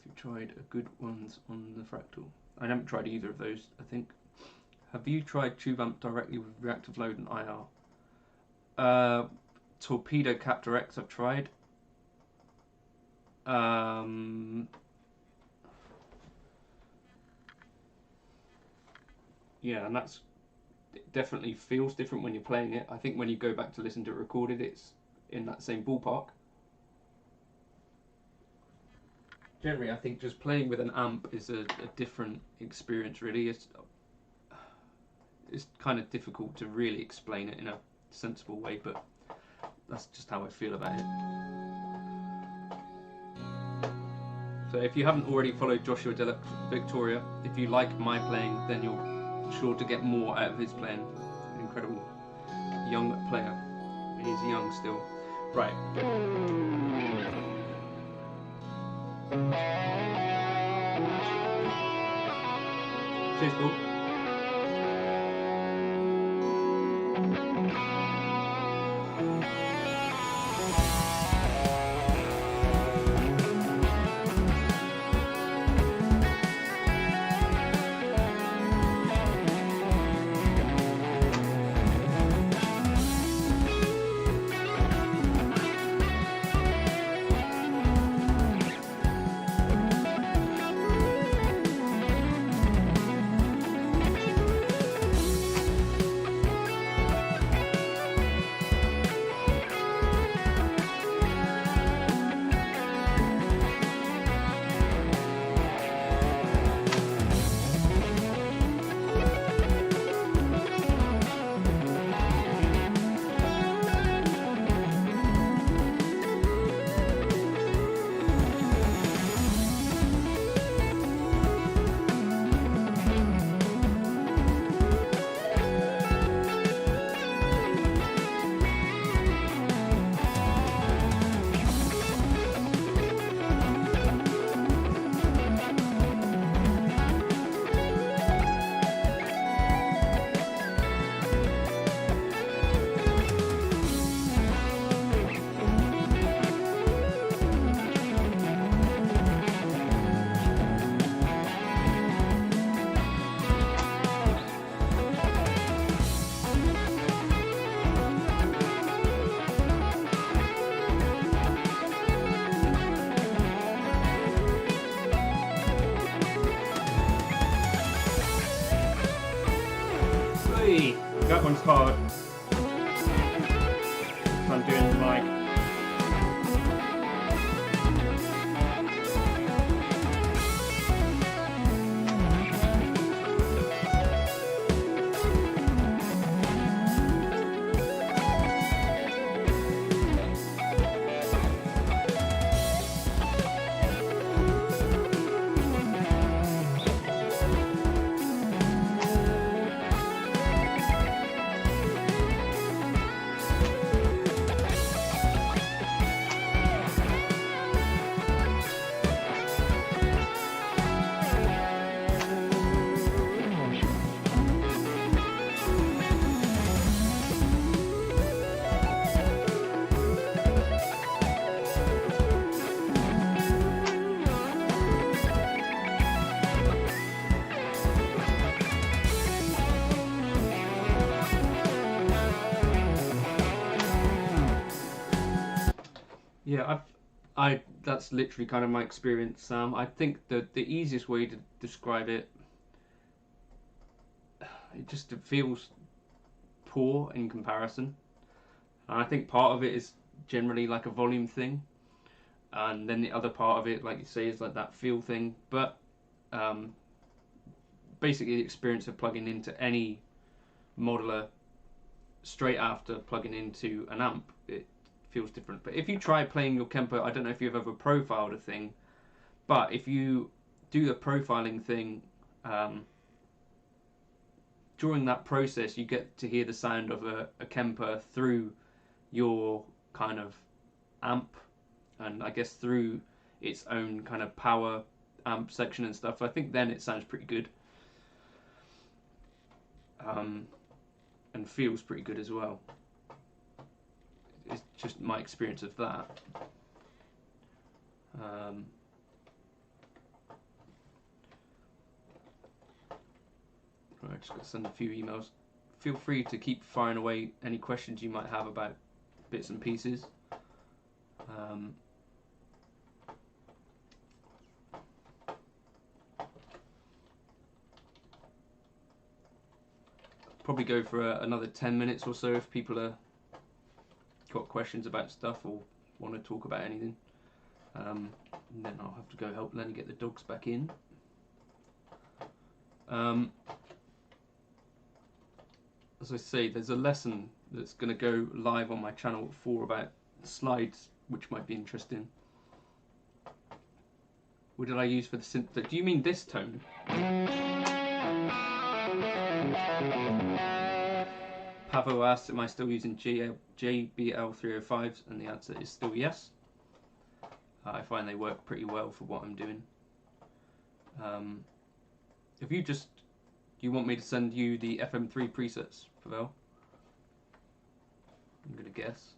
you tried a good ones on the Fractal? I haven't tried either of those, I think. Have you tried Tube Amp directly with reactive load and IR? Torpedo Captor X I've tried. Yeah, and it definitely feels different when you're playing it. I think when you go back to listen to it recorded, it's in that same ballpark. Generally, I think just playing with an amp is a different experience, really. It's kind of difficult to really explain it in a sensible way, but that's just how I feel about it. So if you haven't already followed Joshua De Victoria, if you like my playing, then you're sure to get more out of his playing. Incredible young player. He's young still. Right. Cheers, Paul. That one's hard. So I'm doing like Yeah, that's literally kind of my experience, Sam. I think that the easiest way to describe it, it just feels poor in comparison. And I think part of it is generally like a volume thing, and then the other part of it, like you say, is like that feel thing. But basically, the experience of plugging into any modeler straight after plugging into an amp, it feels different. But if you try playing your Kemper, I don't know if you've ever profiled a thing, but if you do the profiling thing, during that process you get to hear the sound of a Kemper through your kind of amp, and I guess through its own kind of power amp section and stuff. I think then it sounds pretty good, and feels pretty good as well. It's just my experience of that. Right, just got to send a few emails. Feel free to keep firing away any questions you might have about bits and pieces. Probably go for another 10 minutes or so if people are got questions about stuff or want to talk about anything. And then I'll have to go help Lenny get the dogs back in. As I say, there's a lesson that's going to go live on my channel at 4 about slides, which might be interesting. What did I use for the synth? Do you mean this tone? Pavo asked, am I still using JBL 305s? And the answer is still yes. I find they work pretty well for what I'm doing. If you want me to send you the FM3 presets, Pavel? I'm going to guess.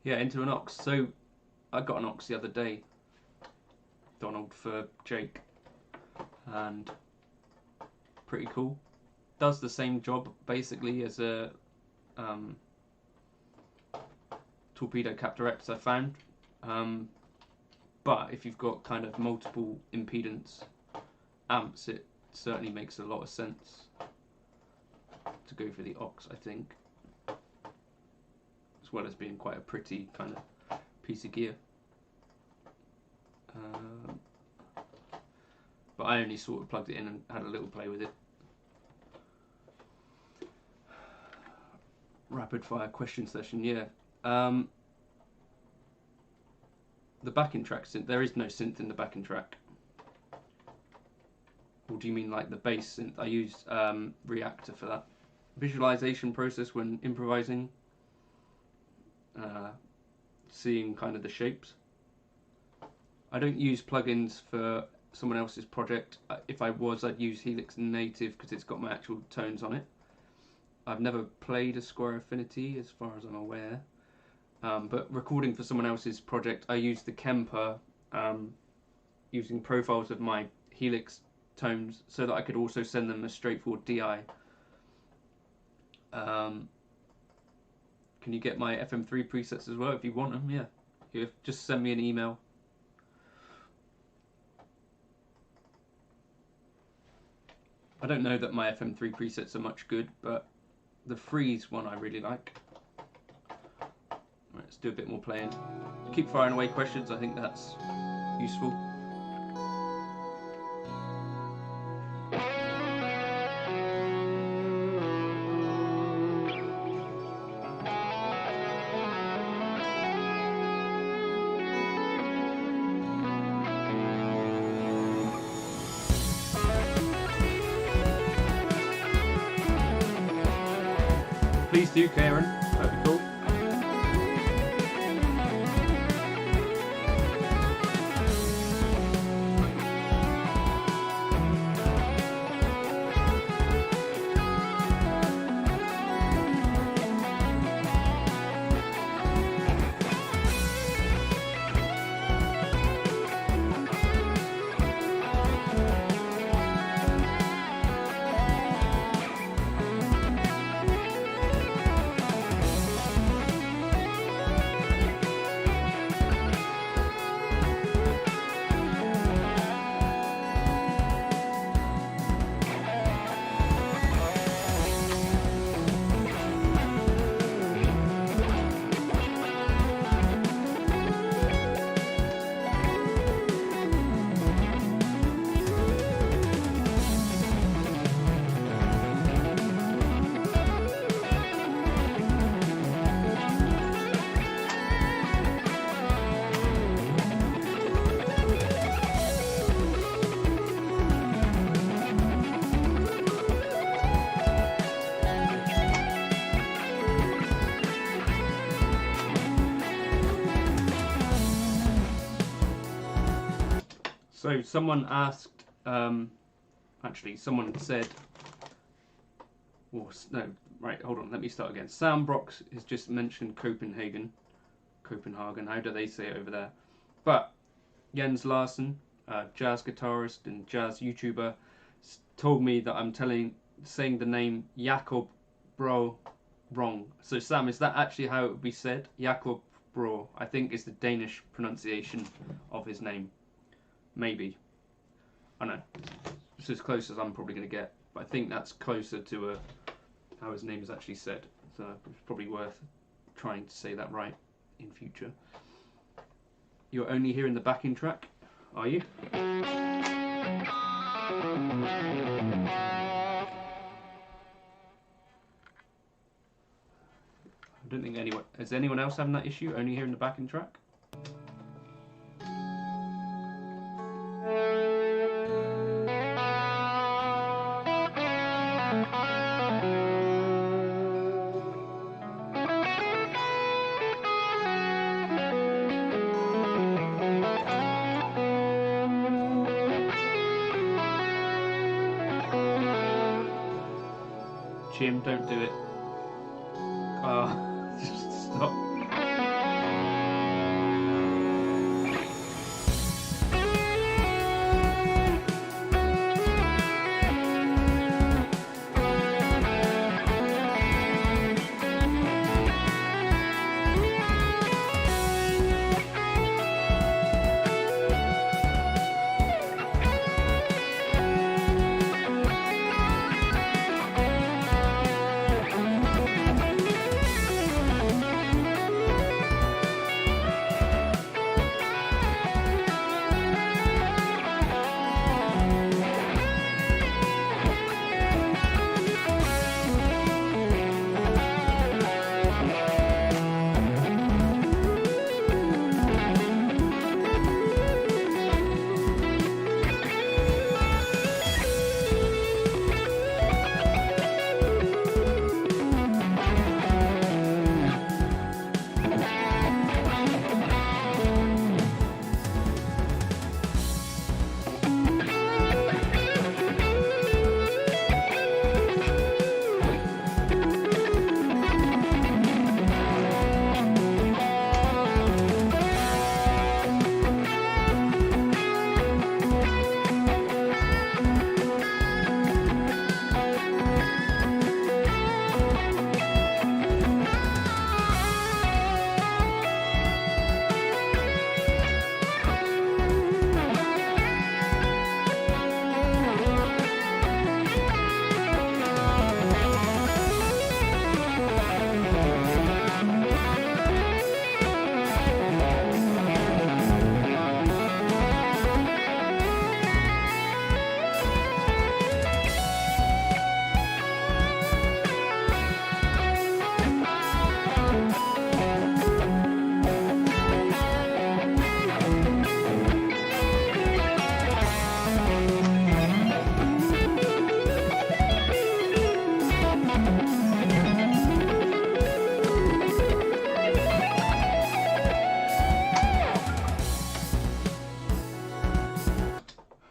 Yeah, into an aux. So I got an aux the other day, Donald for Jake, and pretty cool. Does the same job basically as a torpedo cap direct I found, but if you've got kind of multiple impedance amps, it certainly makes a lot of sense to go for the aux, I think, as well as being quite a pretty kind of piece of gear. But I only sort of plugged it in and had a little play with it. Rapid fire question session, yeah. The backing track synth, there is no synth in the backing track. Or do you mean like the bass synth? I use Reactor for that. Visualization process when improvising, seeing kind of the shapes. I don't use plugins for someone else's project. If I was, I'd use Helix native because it's got my actual tones on it. I've never played a Square Affinity as far as I'm aware, but recording for someone else's project, I use the Kemper using profiles of my Helix tones so that I could also send them a straightforward DI. Can you get my FM3 presets as well if you want them? Yeah, just send me an email. I don't know that my FM3 presets are much good, but the Freeze one I really like. Right, let's do a bit more playing. Keep firing away questions, I think that's useful. Please do, Karen. That'd be cool. So someone asked, actually someone said, oh, no, right, hold on, let me start again. Sam Brox has just mentioned Copenhagen, how do they say it over there? But Jens Larsen, jazz guitarist and jazz YouTuber, told me that I'm saying the name Jakob Bro wrong. So Sam, is that actually how it would be said? Jakob Bro, I think is the Danish pronunciation of his name. Maybe. I don't know. It's as close as I'm probably going to get. But I think that's closer to how his name is actually said. So it's probably worth trying to say that right in future. You're only hearing the backing track, are you? I don't think anyone... Is anyone else having that issue, only hearing the backing track? Jim, don't do it. Just stop.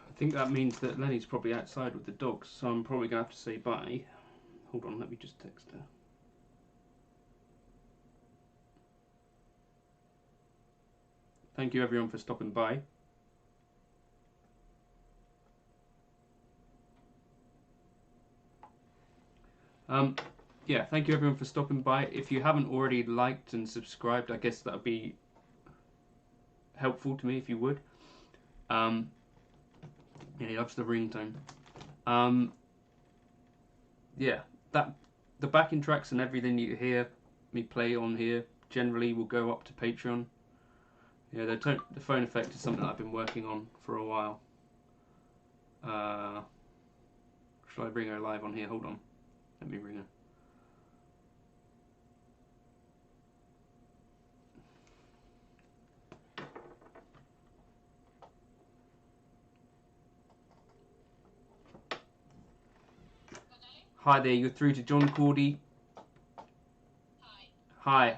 I think that means that Lenny's probably outside with the dogs, so I'm probably going to have to say bye. Hold on, let me just text her. Thank you everyone for stopping by. Yeah, thank you everyone for stopping by. If you haven't already liked and subscribed, I guess that would be helpful to me if you would. Yeah, he loves the ringtone. Yeah, the backing tracks and everything you hear me play on here generally will go up to Patreon. Yeah, the phone effect is something that I've been working on for a while. Shall I bring her live on here? Hold on. Let me ring her. Hi there, you're through to John Cordy. Hi. Hi.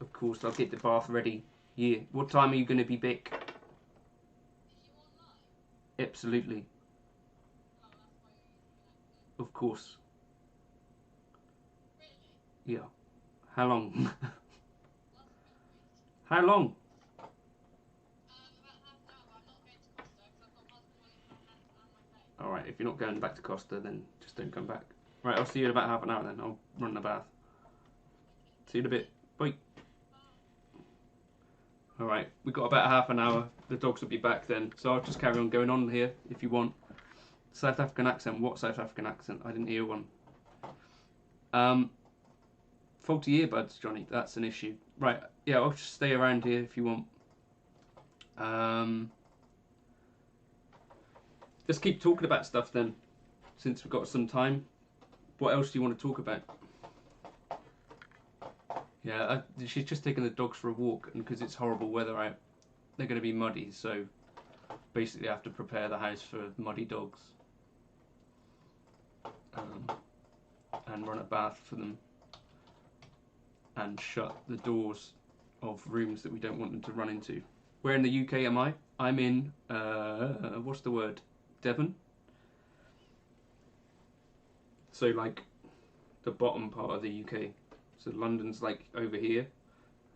Of course, I'll get the bath ready. Yeah. What time are you going to be back? Absolutely. Of course. Yeah. How long? How long? Alright, if you're not going back to Costa, then just don't come back. Right, I'll see you in about half an hour then. I'll run the bath. See you in a bit. Bye. Alright, we've got about half an hour. The dogs will be back then. So I'll just carry on going on here if you want. South African accent. What South African accent? I didn't hear one. Faulty earbuds, Johnny. That's an issue. Right, yeah, I'll just stay around here if you want. Let's keep talking about stuff then, since we've got some time. What else do you want to talk about? Yeah, she's just taking the dogs for a walk, and because it's horrible weather out, they're going to be muddy, so basically I have to prepare the house for muddy dogs. And run a bath for them. And shut the doors of rooms that we don't want them to run into. Where in the UK am I? I'm in, what's the word? Devon? So like the bottom part of the UK. So London's like over here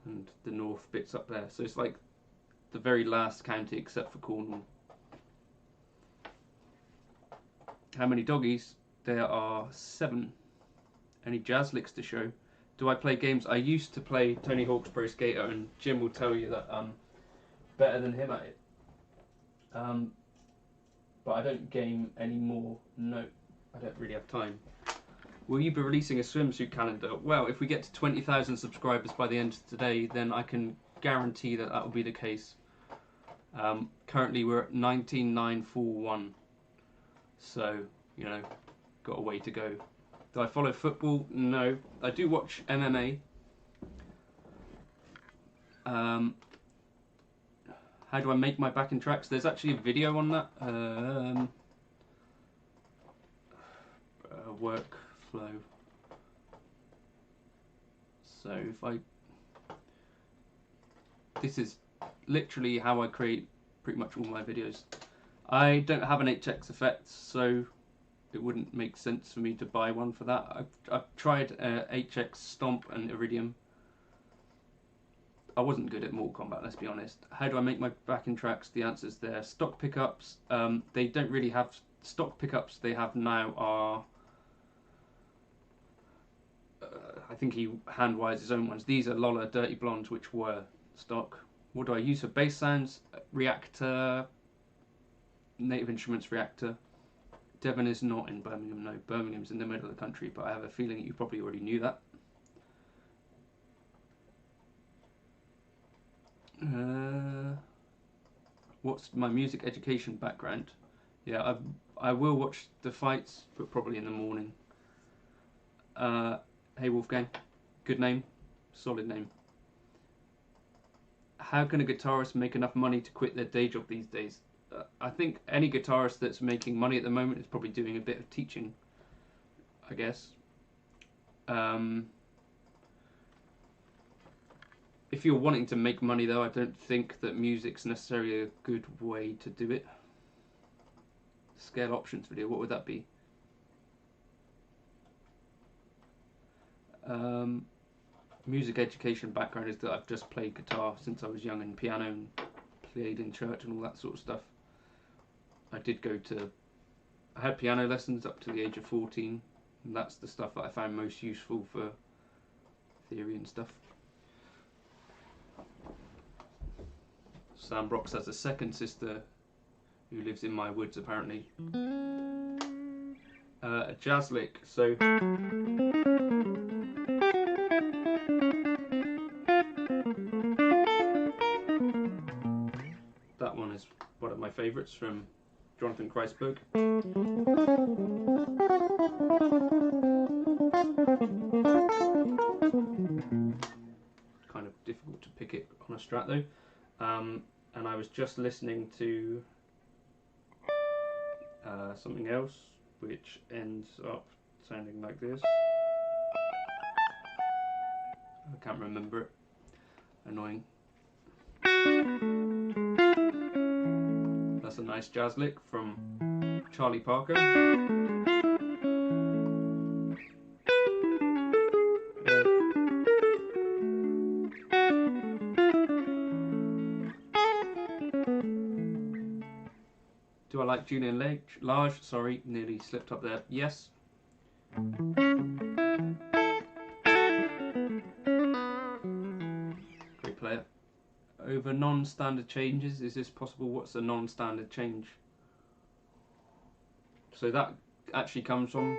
and the north bit's up there. So it's like the very last county except for Cornwall. How many doggies? There are 7. Any jazz licks to show? Do I play games? I used to play Tony Hawk's Pro Skater, and Jim will tell you that I'm better than him at it. But I don't game anymore. No, I don't really have time. Will you be releasing a swimsuit calendar? Well, if we get to 20,000 subscribers by the end of today, then I can guarantee that that will be the case. Currently we're at 19,941. So, you know, got a way to go. Do I follow football? No. I do watch MMA. How do I make my backing tracks? There's actually a video on that. Workflow. So if I... This is literally how I create pretty much all my videos. I don't have an HX effect, so it wouldn't make sense for me to buy one for that. I've tried HX Stomp and Iridium. I wasn't good at Mortal Kombat, let's be honest. How do I make my backing tracks? The answer's there. Stock pickups, they don't really have... Stock pickups they have now are... I think he hand-wires his own ones. These are Lola Dirty Blondes, which were stock. What do I use for bass sounds? Reactor, Native Instruments Reactor. Devon is not in Birmingham, no. Birmingham's in the middle of the country, but I have a feeling that you probably already knew that. What's my music education background? Yeah, I will watch the fights, but probably in the morning. Hey Wolfgang, good name, solid name. How can a guitarist make enough money to quit their day job these days? I think any guitarist that's making money at the moment is probably doing a bit of teaching, I guess. If you're wanting to make money though, I don't think that music's necessarily a good way to do it. Scale options video, what would that be? Music education background is that I've just played guitar since I was young, and piano, and played in church and all that sort of stuff. I had piano lessons up to the age of 14, and that's the stuff that I found most useful for theory and stuff. Sam Brox has a second sister who lives in my woods apparently. A jazz lick, so... That one is one of my favourites from Jonathan Kreisberg. Kind of difficult to pick it on a Strat though. And I was just listening to something else which ends up sounding like this. I can't remember it. annoying. That's a nice jazz lick from Charlie Parker. Do I like Julian Large? Sorry, nearly slipped up there. Yes. Great player. Over non-standard changes, is this possible? What's a non-standard change? So that actually comes from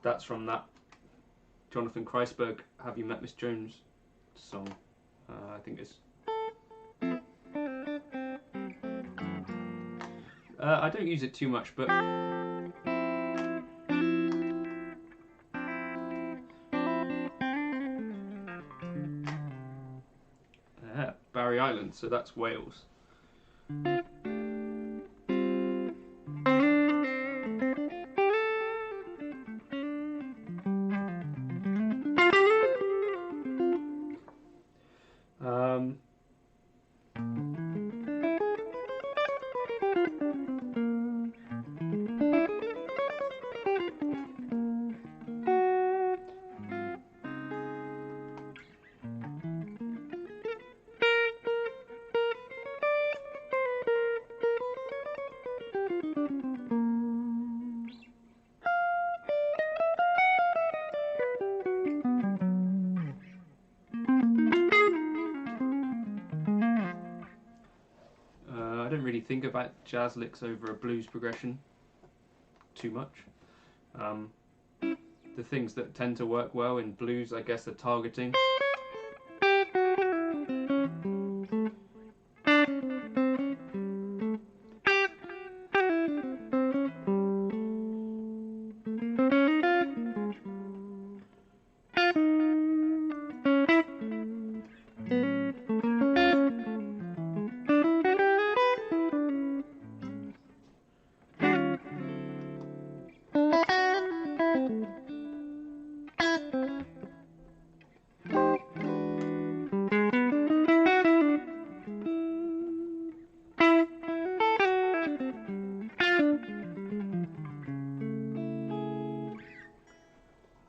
that's from that Jonathan Kreisberg, Have You Met Miss Jones song. I think it's I don't use it too much, but Barry Island, so that's Wales. I don't really think about jazz licks over a blues progression too much. The things that tend to work well in blues, I guess, are targeting.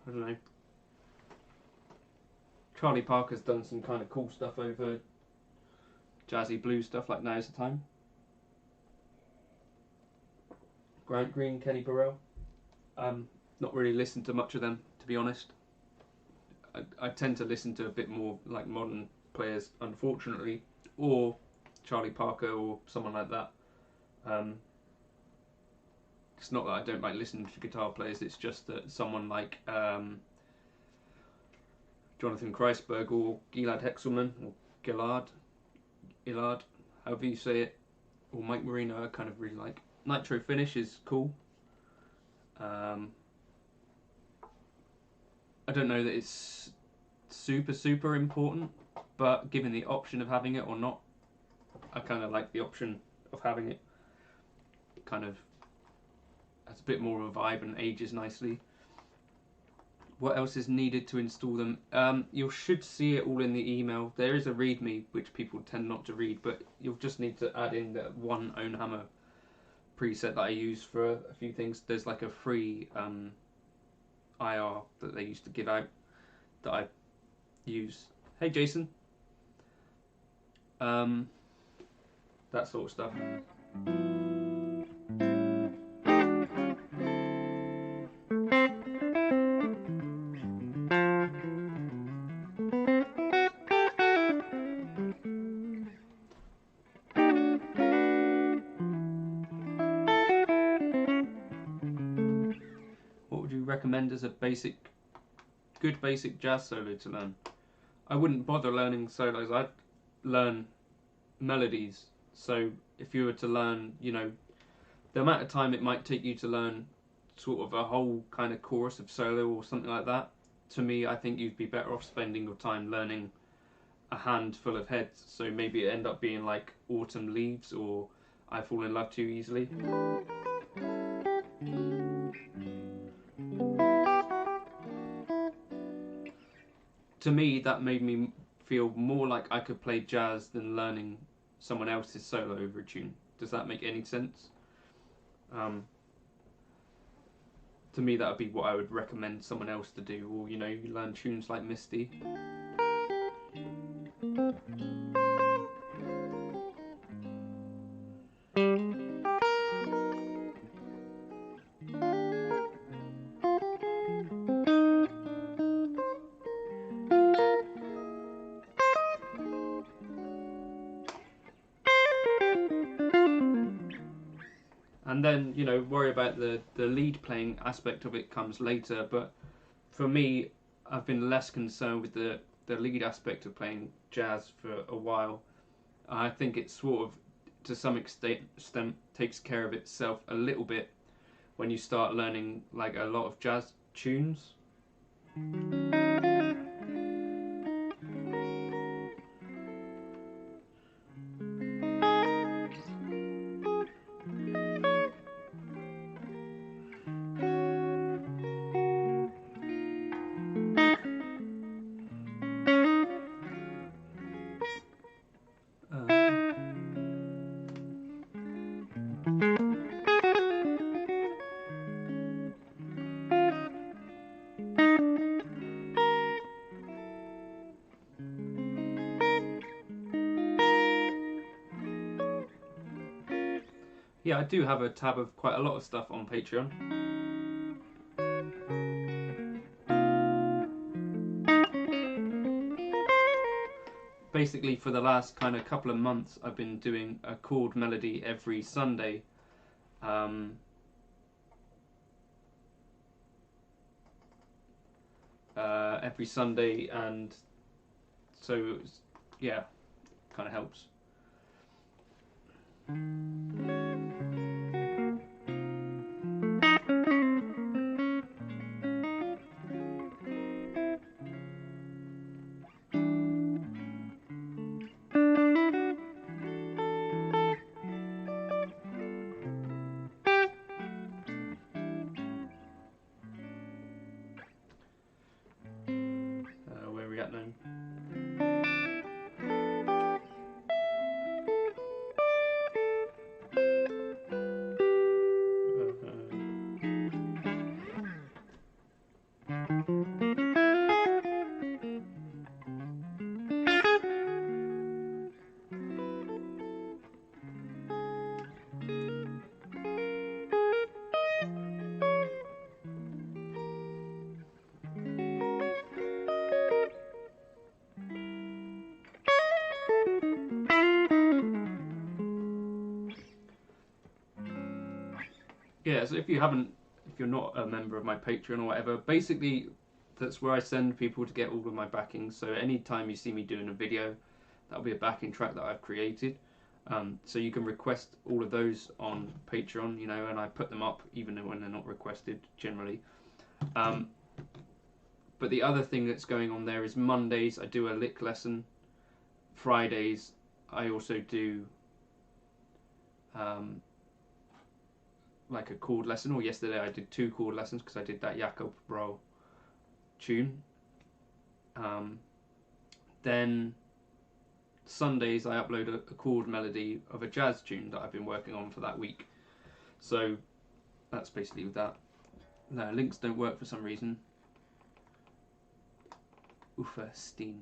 I don't know. Charlie Parker's done some kind of cool stuff over jazzy blues stuff like Now's the Time. Grant Green, Kenny Burrell. Not really listened to much of them, to be honest. I tend to listen to a bit more like modern players, unfortunately, or Charlie Parker or someone like that. It's not that I don't like listening to guitar players, it's just that someone like Jonathan Kreisberg or Gilad Hexelman or Gilad, however you say it, or Mike Marino, I kind of really like. Nitro Finish is cool. I don't know that it's super important, but given the option of having it or not, I kind of like the option of having it. It kind of has a bit more of a vibe and ages nicely. What else is needed to install them? You should see it all in the email. There is a README, which people tend not to read, but you'll just need to add in that one Own Hammer preset that I use for a few things. There's like a free IR that they used to give out that I use. Hey Jason. That sort of stuff. Recommend as a good basic jazz solo to learn? I wouldn't bother learning solos. I'd learn melodies. So if you were to learn, you know, the amount of time it might take you to learn sort of a whole kind of chorus of solo or something like that, to me, I think you'd be better off spending your time learning a handful of heads, so maybe it end up being like Autumn Leaves or I Fall in Love Too Easily. To me, that made me feel more like I could play jazz than learning someone else's solo over a tune. Does that make any sense? To me, that would be what I would recommend someone else to do. Or, you know, you learn tunes like Misty. And then, you know, worry about the lead playing aspect of it comes later. But for me, I've been less concerned with the lead aspect of playing jazz for a while. I think it sort of, to some extent, takes care of itself a little bit when you start learning like a lot of jazz tunes. Yeah, I do have a tab of quite a lot of stuff on Patreon. Basically, for the last kind of couple of months, I've been doing a chord melody every Sunday. Every Sunday, and so yeah, kind of helps. Where are we at now? Yeah, so if you're not a member of my Patreon or whatever, basically that's where I send people to get all of my backings. So anytime you see me doing a video, that'll be a backing track that I've created. So you can request all of those on Patreon, you know, and I put them up even when they're not requested generally. But the other thing that's going on there is Mondays I do a lick lesson. Fridays I also do like a chord lesson, or yesterday I did 2 chord lessons because I did that Jakob Bro tune. Then Sundays I upload a chord melody of a jazz tune that I've been working on for that week. So that's basically that. No, links don't work for some reason. Uferstein.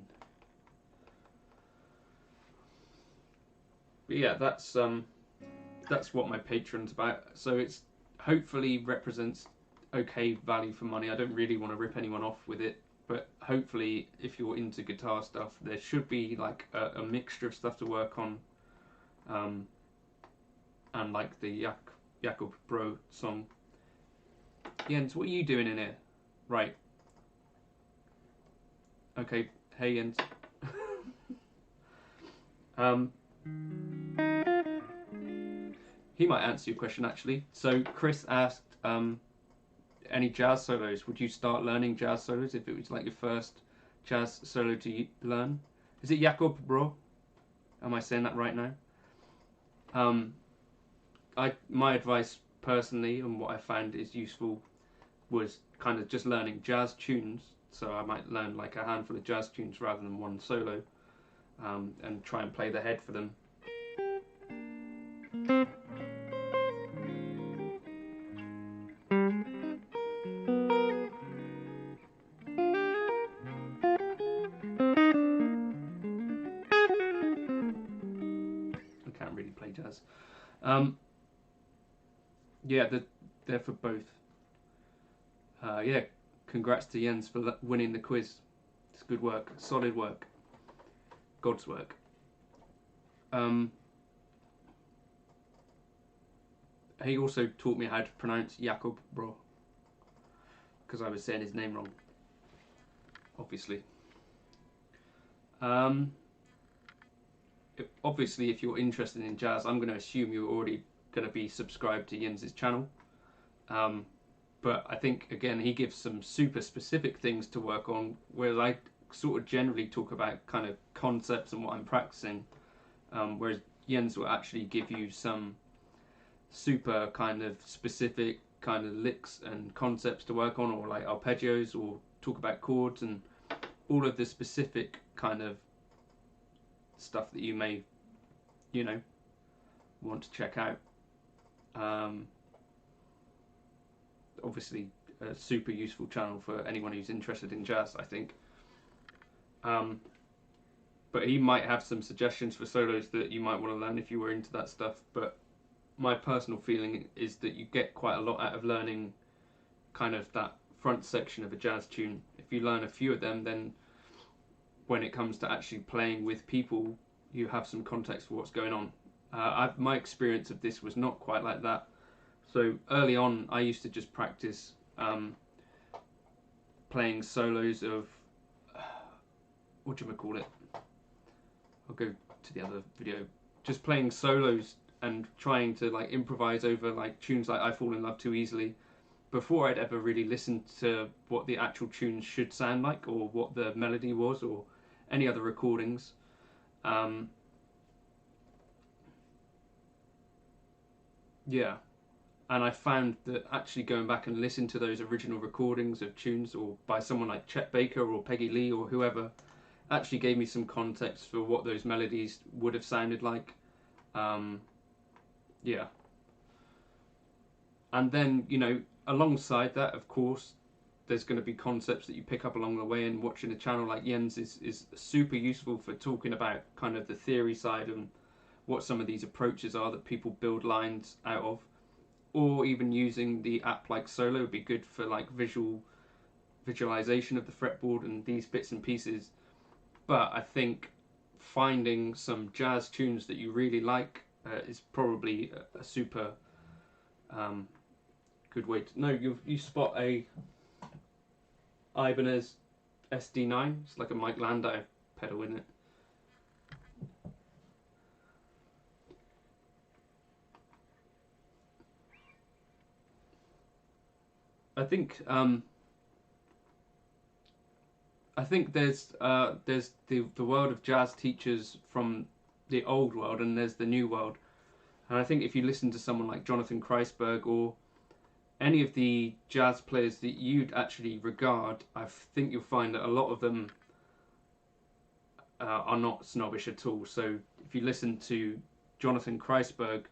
But yeah, that's what my Patreon's about. So it's hopefully represents okay value for money. I don't really want to rip anyone off with it, but hopefully if you're into guitar stuff, there should be like a mixture of stuff to work on, and like the Jakob Bro song. Jens, what are you doing in here? Right. Okay, hey Jens. He might answer your question actually. So Chris asked, any jazz solos? Would you start learning jazz solos if it was like your first jazz solo to learn? Is it Jakob Bro? Am I saying that right now? My advice personally, and what I found is useful, was kind of just learning jazz tunes. So I might learn like a handful of jazz tunes rather than one solo, and try and play the head for them. I can't really play jazz. Yeah, they're for both. Yeah, congrats to Jens for winning the quiz. It's good work, solid work, God's work. He also taught me how to pronounce Jakob Bro, because I was saying his name wrong, obviously. Obviously, if you're interested in jazz, I'm going to assume you're already going to be subscribed to Jens's channel. But I think, again, he gives some super specific things to work on, whereas I sort of generally talk about kind of concepts and what I'm practicing, whereas Jens will actually give you some super kind of specific kind of licks and concepts to work on, or like arpeggios, or talk about chords and all of the specific kind of stuff that you may, you know, want to check out. Obviously a super useful channel for anyone who's interested in jazz, I think. But he might have some suggestions for solos that you might want to learn if you were into that stuff. But my personal feeling is that you get quite a lot out of learning kind of that front section of a jazz tune. If you learn a few of them, then when it comes to actually playing with people, you have some context for what's going on. My experience of this was not quite like that. So early on, I used to just practice playing solos of, whatchamacallit, I'll go to the other video, just playing solos and trying to like improvise over like tunes like I Fall in Love Too Easily, before I'd ever really listened to what the actual tunes should sound like, or what the melody was, or any other recordings. Yeah. And I found that actually going back and listening to those original recordings of tunes, or by someone like Chet Baker or Peggy Lee or whoever, actually gave me some context for what those melodies would have sounded like. Yeah. And then, you know, alongside that, of course, there's going to be concepts that you pick up along the way, and watching a channel like Jens is super useful for talking about kind of the theory side and what some of these approaches are that people build lines out of. Or even using the app like Solo would be good for like visualization of the fretboard and these bits and pieces. But I think finding some jazz tunes that you really like is probably a super good way to... No, you spot a Ibanez SD9. It's like a Mike Landau pedal in it. I think there's the world of jazz teachers from the old world, and there's the new world. And I think if you listen to someone like Jonathan Kreisberg, or any of the jazz players that you'd actually regard, I think you'll find that a lot of them are not snobbish at all. So if you listen to Jonathan Kreisberg,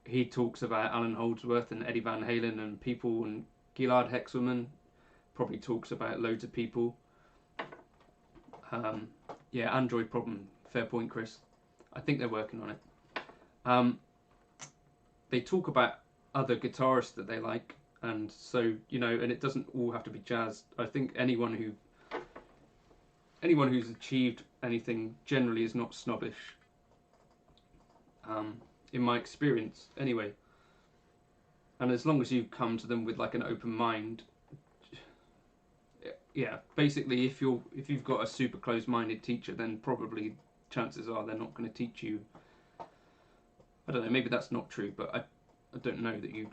he talks about Alan Holdsworth and Eddie Van Halen and people, and Gilad Hexelman probably talks about loads of people. Yeah, Android Problem, fair point, Chris. I think they're working on it. They talk about other guitarists that they like, and so, you know, and it doesn't all have to be jazz. I think anyone who's achieved anything generally is not snobbish, in my experience anyway. And as long as you come to them with like an open mind, yeah, basically if you've got a super closed-minded teacher, then probably chances are they're not going to teach you. I don't know, maybe that's not true, but I don't know that you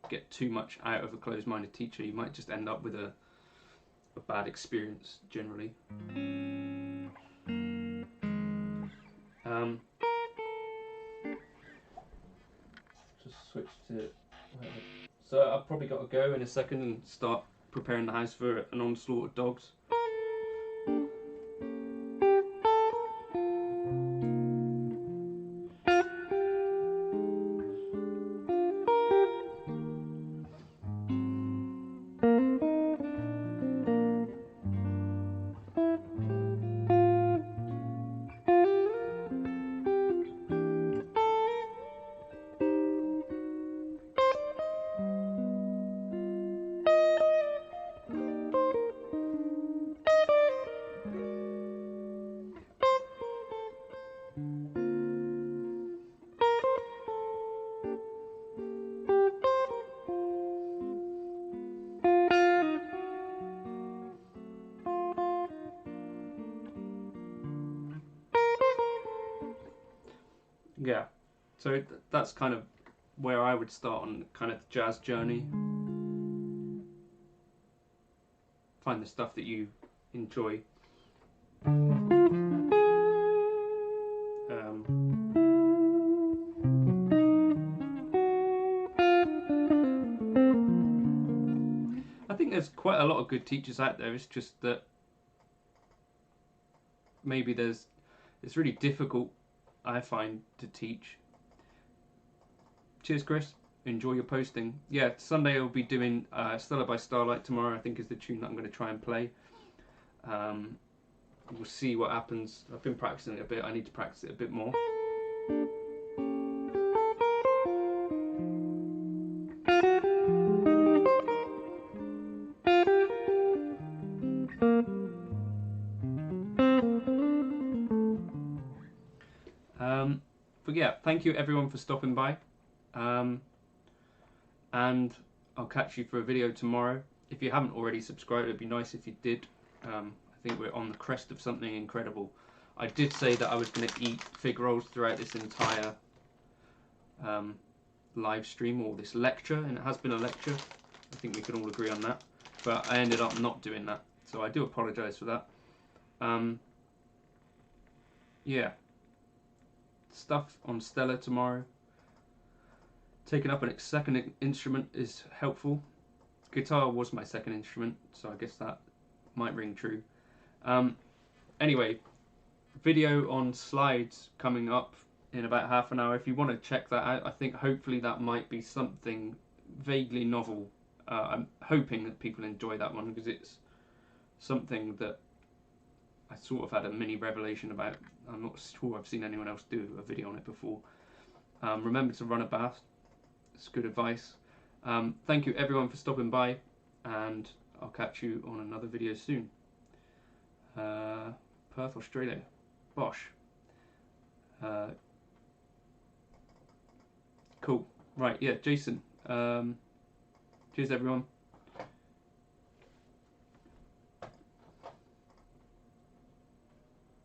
get too much out of a closed-minded teacher. You might just end up with a a bad experience generally. Just switch to whatever. So I've probably got to go in a second and start preparing the house for an onslaught of dogs. Yeah, so that's kind of where I would start on kind of the jazz journey. Find the stuff that you enjoy. I think there's quite a lot of good teachers out there. It's just that maybe it's really difficult, I find, to teach. Cheers, Chris. Enjoy your posting. Yeah, Sunday I'll be doing Stella by Starlight tomorrow, I think is the tune that I'm going to try and play. We'll see what happens. I've been practicing it a bit. I need to practice it a bit more. But yeah, thank you everyone for stopping by. And I'll catch you for a video tomorrow. If you haven't already subscribed, it'd be nice if you did. I think we're on the crest of something incredible. I did say that I was going to eat fig rolls throughout this entire live stream, or this lecture, and it has been a lecture. I think we can all agree on that. But I ended up not doing that, so I do apologise for that. Yeah. Stuff on Stella tomorrow. Taking up a second instrument is helpful. Guitar was my second instrument, so I guess that might ring true. Anyway, video on slides coming up in about half an hour. If you want to check that out, I think hopefully that might be something vaguely novel. I'm hoping that people enjoy that one, because it's something that I sort of had a mini revelation about. I'm not sure I've seen anyone else do a video on it before. Remember to run a bath. It's good advice. Thank you everyone for stopping by, and I'll catch you on another video soon. Perth, Australia. Bosh. Cool. Right, yeah, Jason. Cheers everyone.